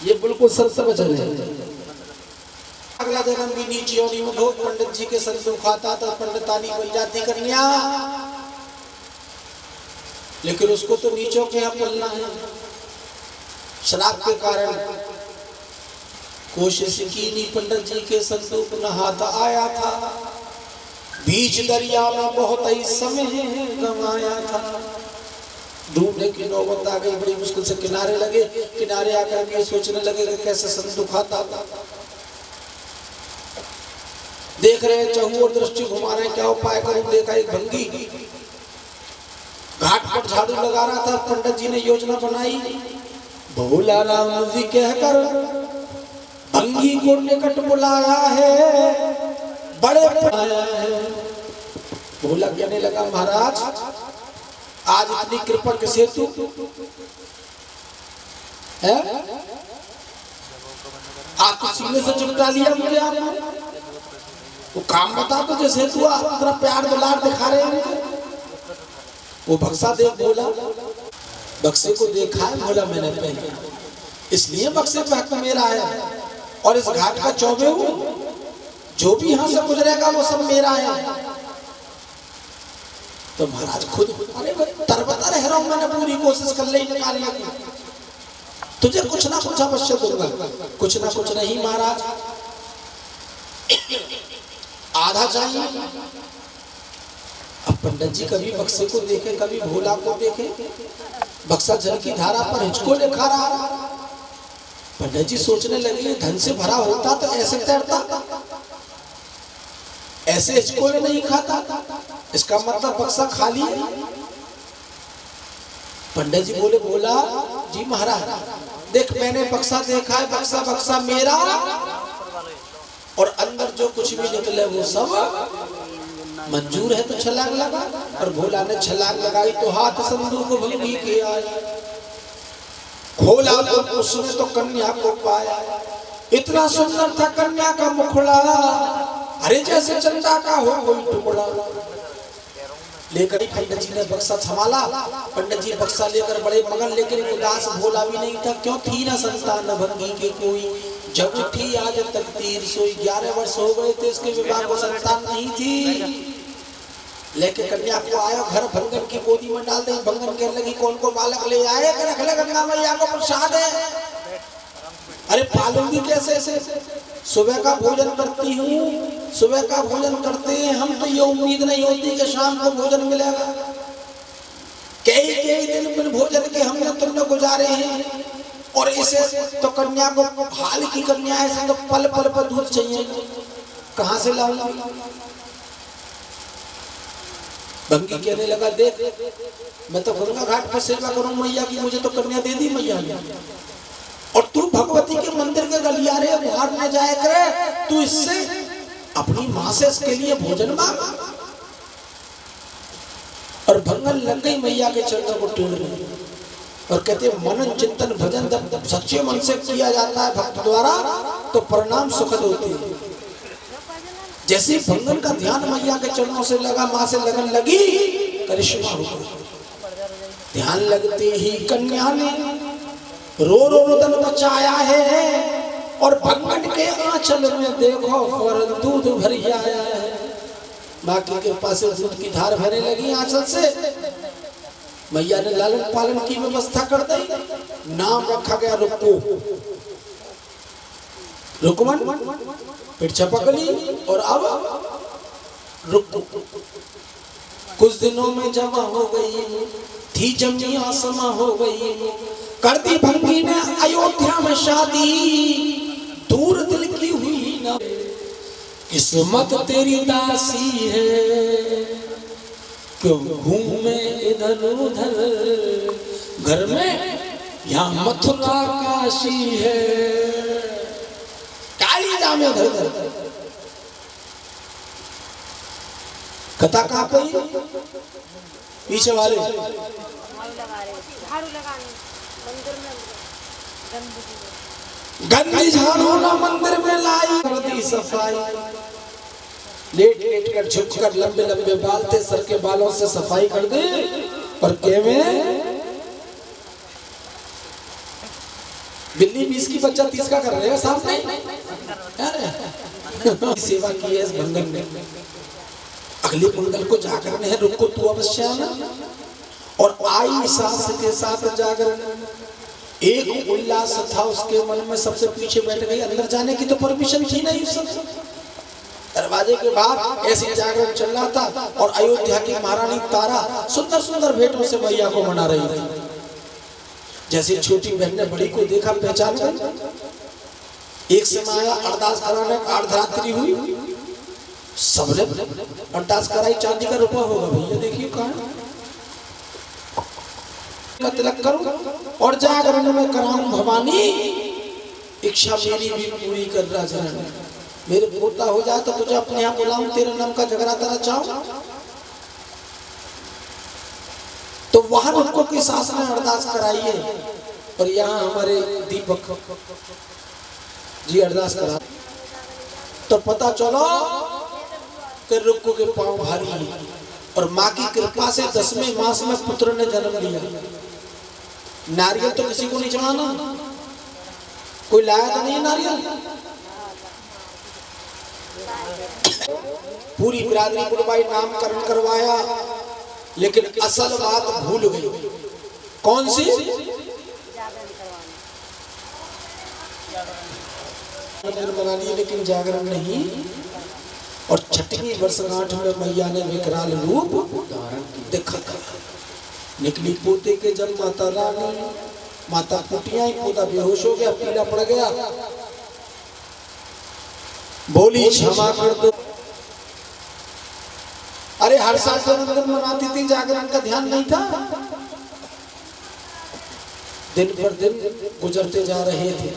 ये बिल्कुल सत्य वचन है। अगला जन्म भी नीच योनि में भोग, पंडित जी के संदूक खाता था, पंडितानी बन जाती कन्या, लेकिन उसको तो नीचों के यहाँ पलना है। शराब के कारण कोशिश की नी, पंडित जी के संदूक नहाता आया था, बीच दरिया में बहुत ही समय गंवाया था। डूबने की नौबत आ गई, बड़ी मुश्किल से किनारे लगे, किनारे आकर के सोचने लगे कि कैसे संदूक खाता था। देख रहे चहुओर दृष्टि घुमा रहे, क्या उपाय करूं। देखा एक भंगी घाट पर झाड़ू लगा रहा था, पंडित जी ने योजना बनाई, भोला राम जी कहकर भंगी को निकट बुलाया है, बड़े आया है। भोला कहने लगा, महाराज आज इतनी कृपा किस हेतु है, आप तो सीने से चिपटा लिया मुझे आपने, वो काम बता तो जिस हेतु आप इतना प्यार दुलार दिखा रहे हैं। वो बक्सा देख बोला, बक्से को देखा है बोला मैंने पहले, इसलिए बक्से पे हक मेरा है, और इस घाट का चौबे हूं, जो भी यहां से गुजरेगा वो सब मेरा है। तो महाराज खुद तरबतर रह रहा हूं, मैंने पूरी कोशिश कर ली निकालने की, तुझे कुछ ना कुछ अवश्य दूंगा। कुछ ना कुछ नहीं महाराज, आधा चाहिए। अब पंडित जी कभी बक्से को देखे, कभी भोला को देखे, बक्सा जल की धारा पर हिचको लेखा रहा। पंडित जी सोचने लगे, धन से भरा होता तो ऐसे तैरता, ऐसे हिचकोले नहीं खाता, इसका मतलब बक्सा खाली है। पंडित जी बोले, बोला जी महाराज देख मैंने बक्सा देखा है, बक्सा बक्सा मेरा, और अंदर जो कुछ भी निकले वो सब मंजूर है। तो छलांग लगा, और भोला ने छलांग लगाई तो हाथ संदूक भंगी के आए, खोला तो उसने तो कन्या को पाया। इतना सुंदर था कन्या का मुखड़ा, अरे जैसे चंदा का हो कोई टुकड़ा। लेकर पंडित जी ने बक्सा संभाला, पंडित जी बक्सा लेकर बड़े मगन, लेकिन उदास भोला भी नहीं था, क्यों थी ना संतान भंगी के कोई। जब उठी आज तकदीर सोई, 11 वर्ष हो गए थे इसके विवाह को, संतान नहीं थी। लेके कन्या को आयो घर, भंगन की गोदी में डाल दे। भंगन कहने लगी कौन को बालक ले आए कि रख ले गंगा मैया को प्रसाद है। अरे पालूंगी कैसे से? सुबह का भोजन करती हूँ, सुबह का भोजन करते हैं हम, तो ये उम्मीद नहीं होती कि शाम को भोजन मिलेगा। कई दिन बिन भोजन के हमने तुमने गुजारे हैं, और इसे तो कन्या को, हाल की कन्या है, तो पल पल पर दूध चाहिए, कहाँ से लाऊंगी? भंगी कहने लगा देख, मैं तो गंगा घाट पर सेवा करूं मैया की, मुझे तो कन्या दे दी मैया ने, और तू भगवती के मंदिर के गलियारे बाहर न जाया करे, तू इससे अपनी माँ से इसके लिए भोजन मांग। और भंगन लग गई मैया के चरणों को टेढ़ने, और कहते मनन चिंतन भजन जब सच्चे मन से किया जाता है भक्त द्वारा, तो परिणाम सुखद होते हैं। जैसे भंगन का ध्यान मैया के चरणों से लगा, माँ से लगन लगी, करिश्मा हो गया। ध्यान लगते ही कन्या ने रो रो रुदन बचाया है, और भंगन के आंचल में देखो फौरन दूध भर आया है। माँ की कृपा से दूध की धार भरने लगी आंचल से। मैया ने लालन पालन की व्यवस्था कर दी। नाम रखा गया रुक्को, रुकमन, फिर चपकली, और अब रुक्को। कुछ दिनों में जमा हो गई थी, जमिया समा हो गई, कर दी भंगी ने अयोध्या में शादी, दूर दिल की हुई ना। किस्मत तेरी दासी है, क्यों घूमे इधर उधर, घर में यहाँ मथुरा काशी है, काली जामे इधर उधर। कथा कहाँ गई? पीछे वाले झाड़ू लगाने मंदिर में गंदी झाड़ू ना मंदिर में लाई, कर दी सफाई। लेट लेट कर झुक कर लंबे लंबे बाल थे, सर के बालों से सफाई कर दी। और के में बिल्ली 20 की बच्चा 30 का कर रहे हैं सामने। सेवा की है इस भंगन ने। अगले मंगल को जागरण है, रुको तू अवश्य आना। और आई सास के साथ जागरण, एक उल्लास था उसके मन में, सबसे पीछे बैठ गई। अंदर जाने की तो परमिशन थी नहीं उस समय। दरवाजे के बाहर ऐसी जागरण चल रहा था, और अयोध्या की महारानी तारा सुंदर सुंदर भेंटों से मैया को मना रही थी। जैसे छोटी बहन ने बड़ी को देखा, पहचान गई। एक समय आया अरदास कराने, अर्धरात्रि हुई, सबने अरदास कराई। चांदी का रुपया होगा भैया, देखिए कहाँ का तिलक करूं और जागरण में कराऊं भवानी, इच्छा मेरी भी पूरी कर राजा। मेरे पोता हो जाए तो तुझे अपने यहाँ बुलाऊं, तेरे नाम का जगराता रचाऊं। तो वहां रुको की सास ने अरदास कराई है, और यहाँ हमारे दीपक जी अरदास करा। तो पता चलो कि रुको के पांव भारी है, और माँ की कृपा से 10वें मास में पुत्र ने जन्म लिया। नारियल तो किसी को नहीं चढ़ाना, कोई लाया तो नहीं नारियल। पूरी बिरादरी बुलवाई, नामकरण करवाया, लेकिन असल बात भूल गई। कौन सी? बना लिए लेकिन जागरण नहीं। और 6वीं वर्षगांठ में मैया ने विकराल रूप देखा। निकली पोते के जब माता रानी, माता कुटिया ही, पोता बेहोश हो गया, पीला पड़ गया। बोली क्षमा कर दो। अरे हर साल जन्मदिन मनाती थी, जागरण का ध्यान नहीं था। दिन पर दिन गुजरते जा रहे थे।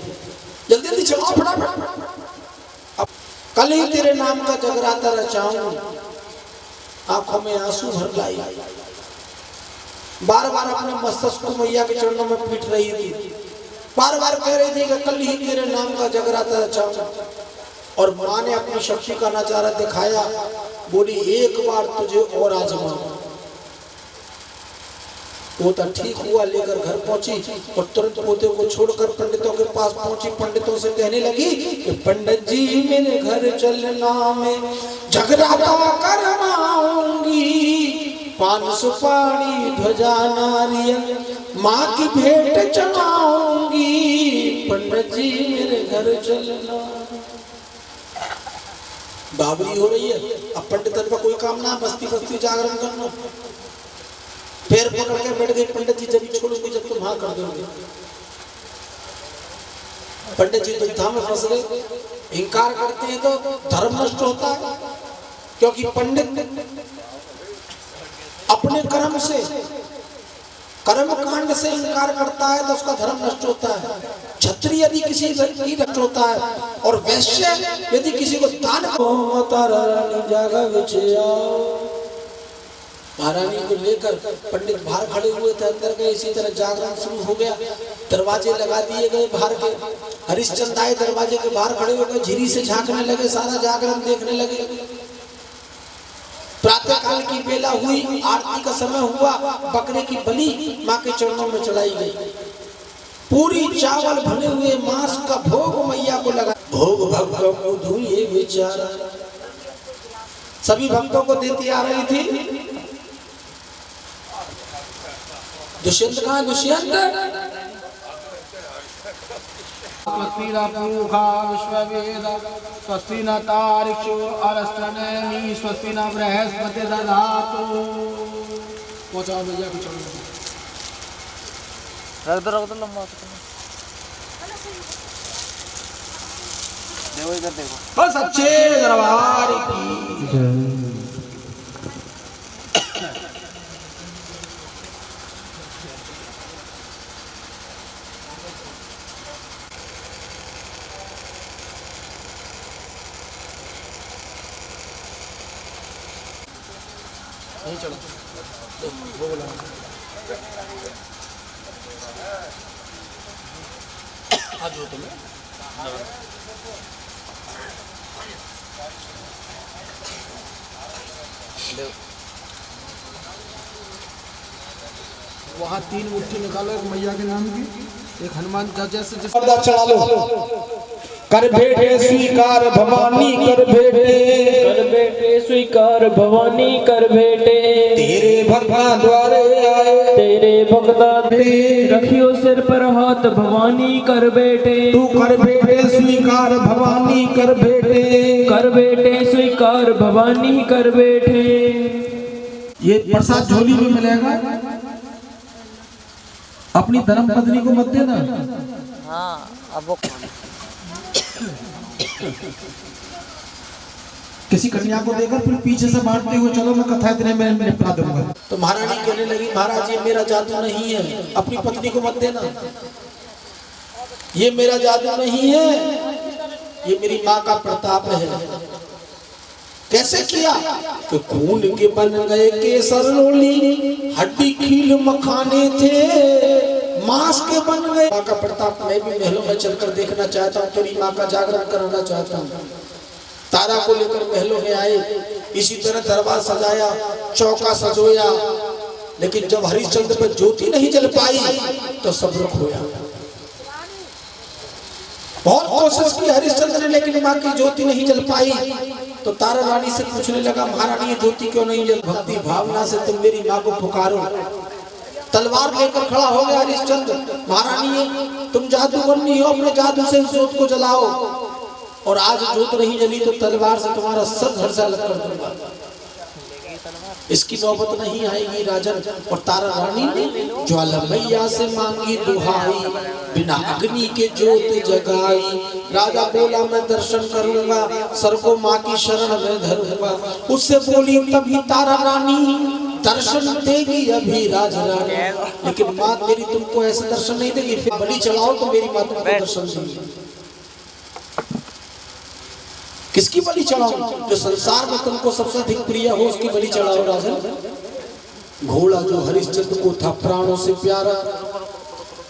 जल्दी जल्दी चलो फटाफट, कल ही तेरे नाम का जगराता रचाऊं। आंखों में आंसू भर लाई, बार बार अपने मस्तक को मैया के चरणों में पीट रही थी। बार बार कह रही थी कि कल ही तेरे नाम का जगराता रचाऊं। और माँ ने अपनी शक्ति का नजारा दिखाया, बोली एक बार तुझे और आजमा। पोता ठीक हुआ, लेकर घर पहुंची और तुरंत पोते को छोड़कर पंडितों के पास पहुंची। पंडितों से कहने लगी कि पंडित जी मेरे घर चलना, मैं जगराता करवाऊंगी, पान सुपारी ध्वजा नारियल माँ की भेंट चढ़ाऊंगी, पंडित जी मेरे घर चलना। बाबरी हो रही है, अब पंडित का कोई काम ना, बस्ती बस्ती जागरण करना। पैर पकड़ के बैठ गए, पंडित जी जब छोड़ोगे जब तुम हाँ कर दोगे। पंडित जी दुविधा में फंस गए, इंकार करते हैं तो धर्म नष्ट होता है, क्योंकि पंडित अपने कर्म से, कर्म कांड से इंकार करता है तो उसका धर्म नष्ट होता है। क्षत्रिय यदि किसी की नष्ट होता है, और वैश्य यदि किसी को दान महारानी को लेकर पंडित बाहर खड़े हुए थे, अंदर गए। इसी तरह जागरण शुरू हो गया, दरवाजे लगा दिए गए बाहर के। हरिश्चंद आए, दरवाजे के बाहर खड़े हो गए, झिरी से झांकने लगे, सारा जागरण देखने लगे। प्रातः काल की बेला हुई, आरती का समय हुआ, बकरे की बलि माँ के चरणों में चढ़ाई गई। पूरी चावल भरे हुए मांस का भोग मैया को लगा। भोग भक्तों को धुए बेचारा, सभी भक्तों को देती आ रही थी। दुष्यंत कहाँ? दुष्यंत स्वस्ति न पूषा विश्ववेदा स्वस्ति न तारिक्षो अरष्टनेमि स्वस्ति न बृहस्पति दधातु। पहुंचाओ भैया कुछ रख दो लंबा। देखो इधर देखो, बस अच्छे दरबार की नहीं चलो आज हो तुम्हें वहाँ 3 मुट्ठी निकालो, एक मैया के नाम की, एक हनुमान का जैसे चढ़ा लो। कर बेटे स्वीकार भवानी, कर बेटे स्वीकार भवानी, कर बेटे तेरे भक्ता द्वारे आए, तेरे भक्ता रखियो सिर पर हाथ भवानी, कर बेटे तू कर बेटे स्वीकार भवानी, कर बेटे स्वीकार भवानी, कर बेटे। ये प्रसाद झोली में मिलेगा, अपनी धर्म पत्नी को मत देना। हाँ अब वो किसी कन्या को देकर फिर पीछे से बांटते हुए चलो मैं कथा इतने में निपटा दूंगा। तो महारानी कहने लगी महाराज ये मेरा जादू नहीं है, अपनी पत्नी को मत देना, ये मेरा जादू नहीं है, ये मेरी माँ का प्रताप है। कैसे किया? तो खून के बन गए केसर लोली, हड्डी खील मखाने थे, मांस के बन गए। माँ का प्रताप मैं भी महलों में चलकर देखना चाहता हूँ, तेरी माँ का जागरण कराना चाहता हूँ। तारा को लेकर महलों में आए, इसी तरह दरबार सजाया, चौका सजोया, लेकिन जब हरिश्चंद्र पर ज्योति नहीं जल पाई तो सब रुक होया। बहुत कोशिश की हरिश्चंद्र ने, लेकिन माँ की ज्योति नहीं जल पाई। तो तारा रानी से पूछने लगा महारानी ये ज्योति क्यों नहीं जल? भक्ति भावना से तुम मेरी माँ को पुकारो। तलवार लेकर खड़ा हो गया हरिश्चंद्र। महारानी तुम जादूगरनी हो, अपने जादू से ज्योत को जलाओ, और आज ज्योत नहीं जली तो तलवार से तुम्हारा सर घर से अलग कर दूंगा। इसकी नौबत नहीं आएगी राजन। और तारा रानी ने ज्वाला मैया से मांगी दुहाई, बिना अग्नि के ज्योत जगाई। राजा बोला मैं दर्शन करूंगा, सर को माँ की शरण में धरूंगा। उससे बोली तभी तारा रानी दर्शन देगी अभी राज रानी, लेकिन माँ तेरी तुमको ऐसे दर्शन नहीं देगी, फिर बलि चढ़ाओ तो मेरी माँ तुमको दर्शन देगी। किसकी बलि चढ़ाओ? जो संसार में तुमको सबसे अधिक प्रिय हो उसकी बलि चढ़ाओ राजन। घोड़ा जो हरिश्चंद्र को था प्राणों से प्यारा,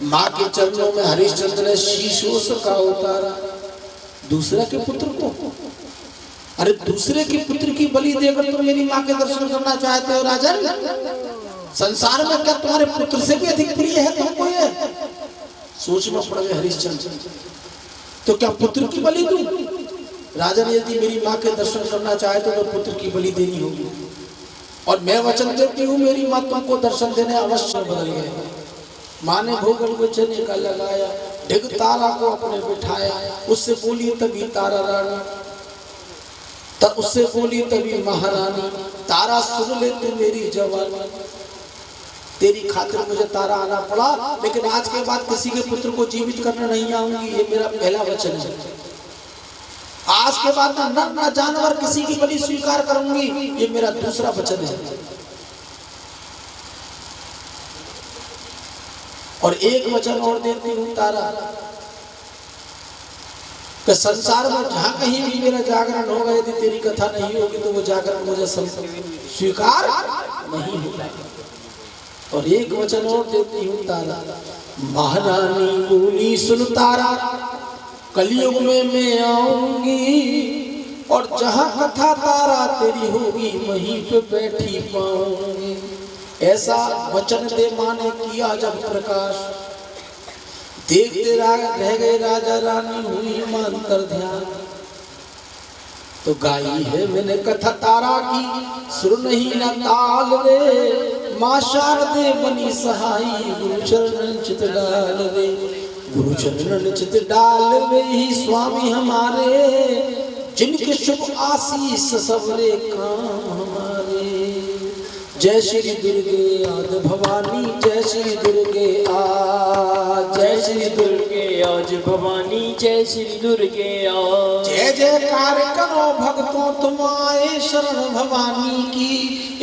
माँ के चरणों में हरिश्चंद्र ने शीशों का उतारा। दूसरे के पुत्र को, अरे दूसरे के पुत्र की बलि देकर तुम मेरी माँ के दर्शन करना चाहते हो राजन? संसार में क्या तुम्हारे पुत्र से भी अधिक प्रिय है तुमको ये? सोच में पड़ गए हरिश्चंद्र। तो क्या पुत्र की बलि दूं? राजा ने यदि मेरी माँ के दर्शन करना चाहे तो पुत्र की बलि देनी होगी, और मैं वचन देती हूँ मेरी माँ तुमको दर्शन देने अवश्य बदल गए। माँ ने भोगल वचन का लगाया, ढिग तारा को अपने बिठाया, उससे बोली तभी तारा रानी, तब उससे बोली तभी महारानी, तारा सुन ले तू मेरी जवानी, तेरी खातिर मुझे तारा आना पड़ा, लेकिन आज के बाद किसी के पुत्र को जीवित करने नहीं आऊंगी, ये मेरा पहला वचन है। आज के बाद ना जानवर किसी की बलि स्वीकार करूंगी, ये मेरा दूसरा वचन है। और एक वचन और देती हूँ तारा, कि संसार में जहां कहीं भी मेरा जागरण होगा, यदि तेरी कथा नहीं होगी तो वो जागरण मुझे स्वीकार नहीं होगा। और एक वचन और देती हूँ तारा, महारानी बोली सुन तारा, कलयुग में मैं आऊंगी, और जहां कथा तारा तेरी होगी वहीं पे बैठी पाऊंगी। ऐसा वचन दे माँ ने किया जब प्रकाश, देखते रह गए राजा रानी, हुई मान कर ध्यान। तो गाई है मैंने कथा तारा की, सुर नहीं न ताल रे, माँ शारदे बनी सहाई, गुरु चरण चित डाल रे, गुरु चरण चित डाल वे ही स्वामी हमारे, जिनके शुभ आशीष सबरे काम हमारे। जय श्री दुर्गे आज भवानी, जय श्री दुर्गे आज, जय श्री दुर्गे आज भवानी, जय श्री दुर्गे आज। जय जयकार करो भक्तों तुम आए शरण भवानी की,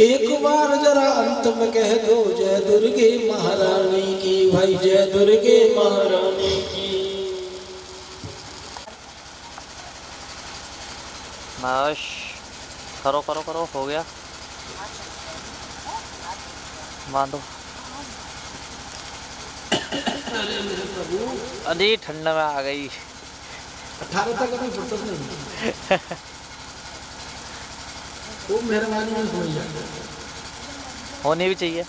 एक बार जरा अंत में कह दो जय दुर्गे महारानी की, भाई जय दुर्गे महारानी की। बस करो करो करो, हो गया, बांधो। अरे ठंडा में आ गई। 18 तक अभी फुर्सत नहीं। वो मेहरबानी में समझ जाए, होनी भी चाहिए।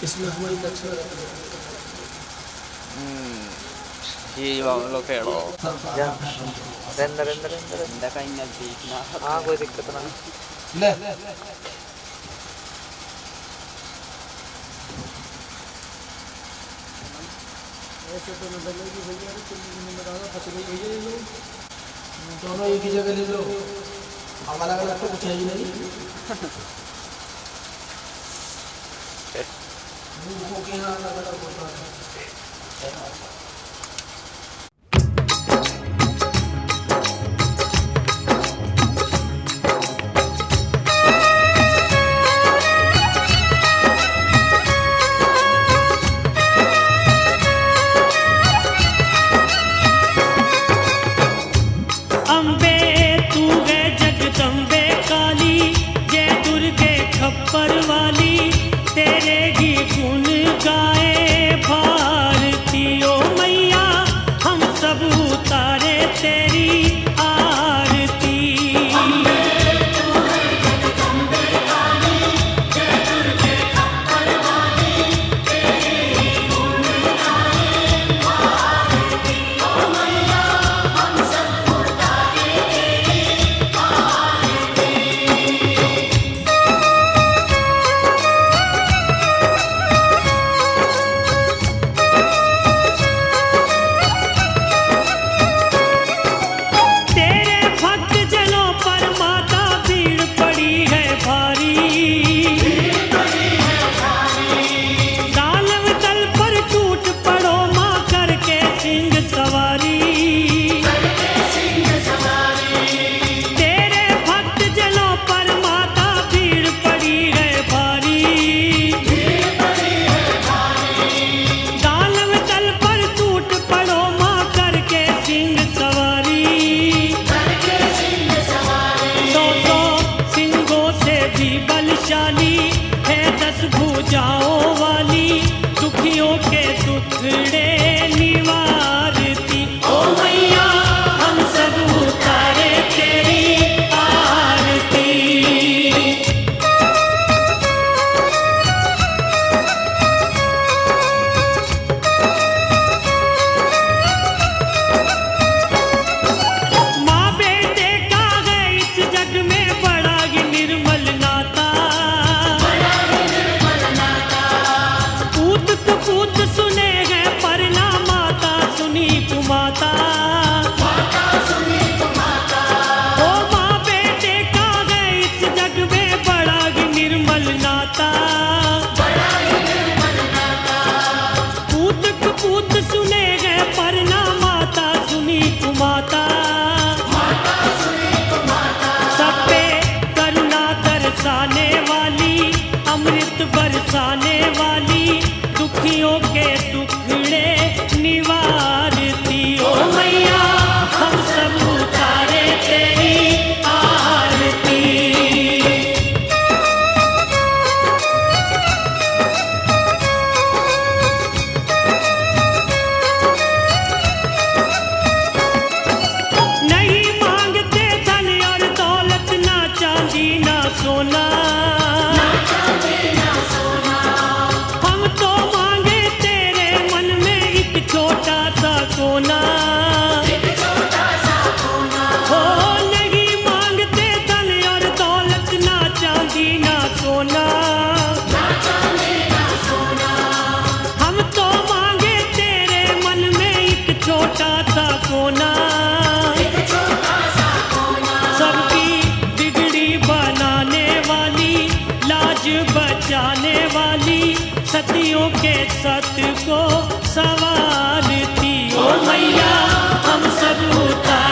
इसमें हमारी दक्षिणा ये लो खेलो रेंदर रेंदर रेंदर का इन देखना। हाँ कोई दिक्कत ना ले। ऐसे तो मैं बदलेगी भैया, तुम बताओ फंस गई भैया ये लोग दोनों एक ही जगह ले लो, हमारा अलग तो कुछ है ही नहीं। मुंह के यहाँ अलग अलग होता है। खप्पर वाली तेरे ही गुण गाए भारती, ओ मैया हम सब उतारे तेरी आरती। आरती। वाली दुखियों के टुकड़े निवारती ओ मैया हम सब उतारे तेरी आरती नहीं मांगते धन और दौलत ना चांदी ना सोना हम तो मांगे तेरे मन में एक छोटा सा कोना हो नहीं मांगते धन और दौलत ना चांदी ना सोना हम तो मांगे तेरे मन में एक छोटा सा कोना सबकी बिगड़ी बनाने वाली लाज बचाने वाली सतियों के सत को सवारती ओ मैया हम सब उतार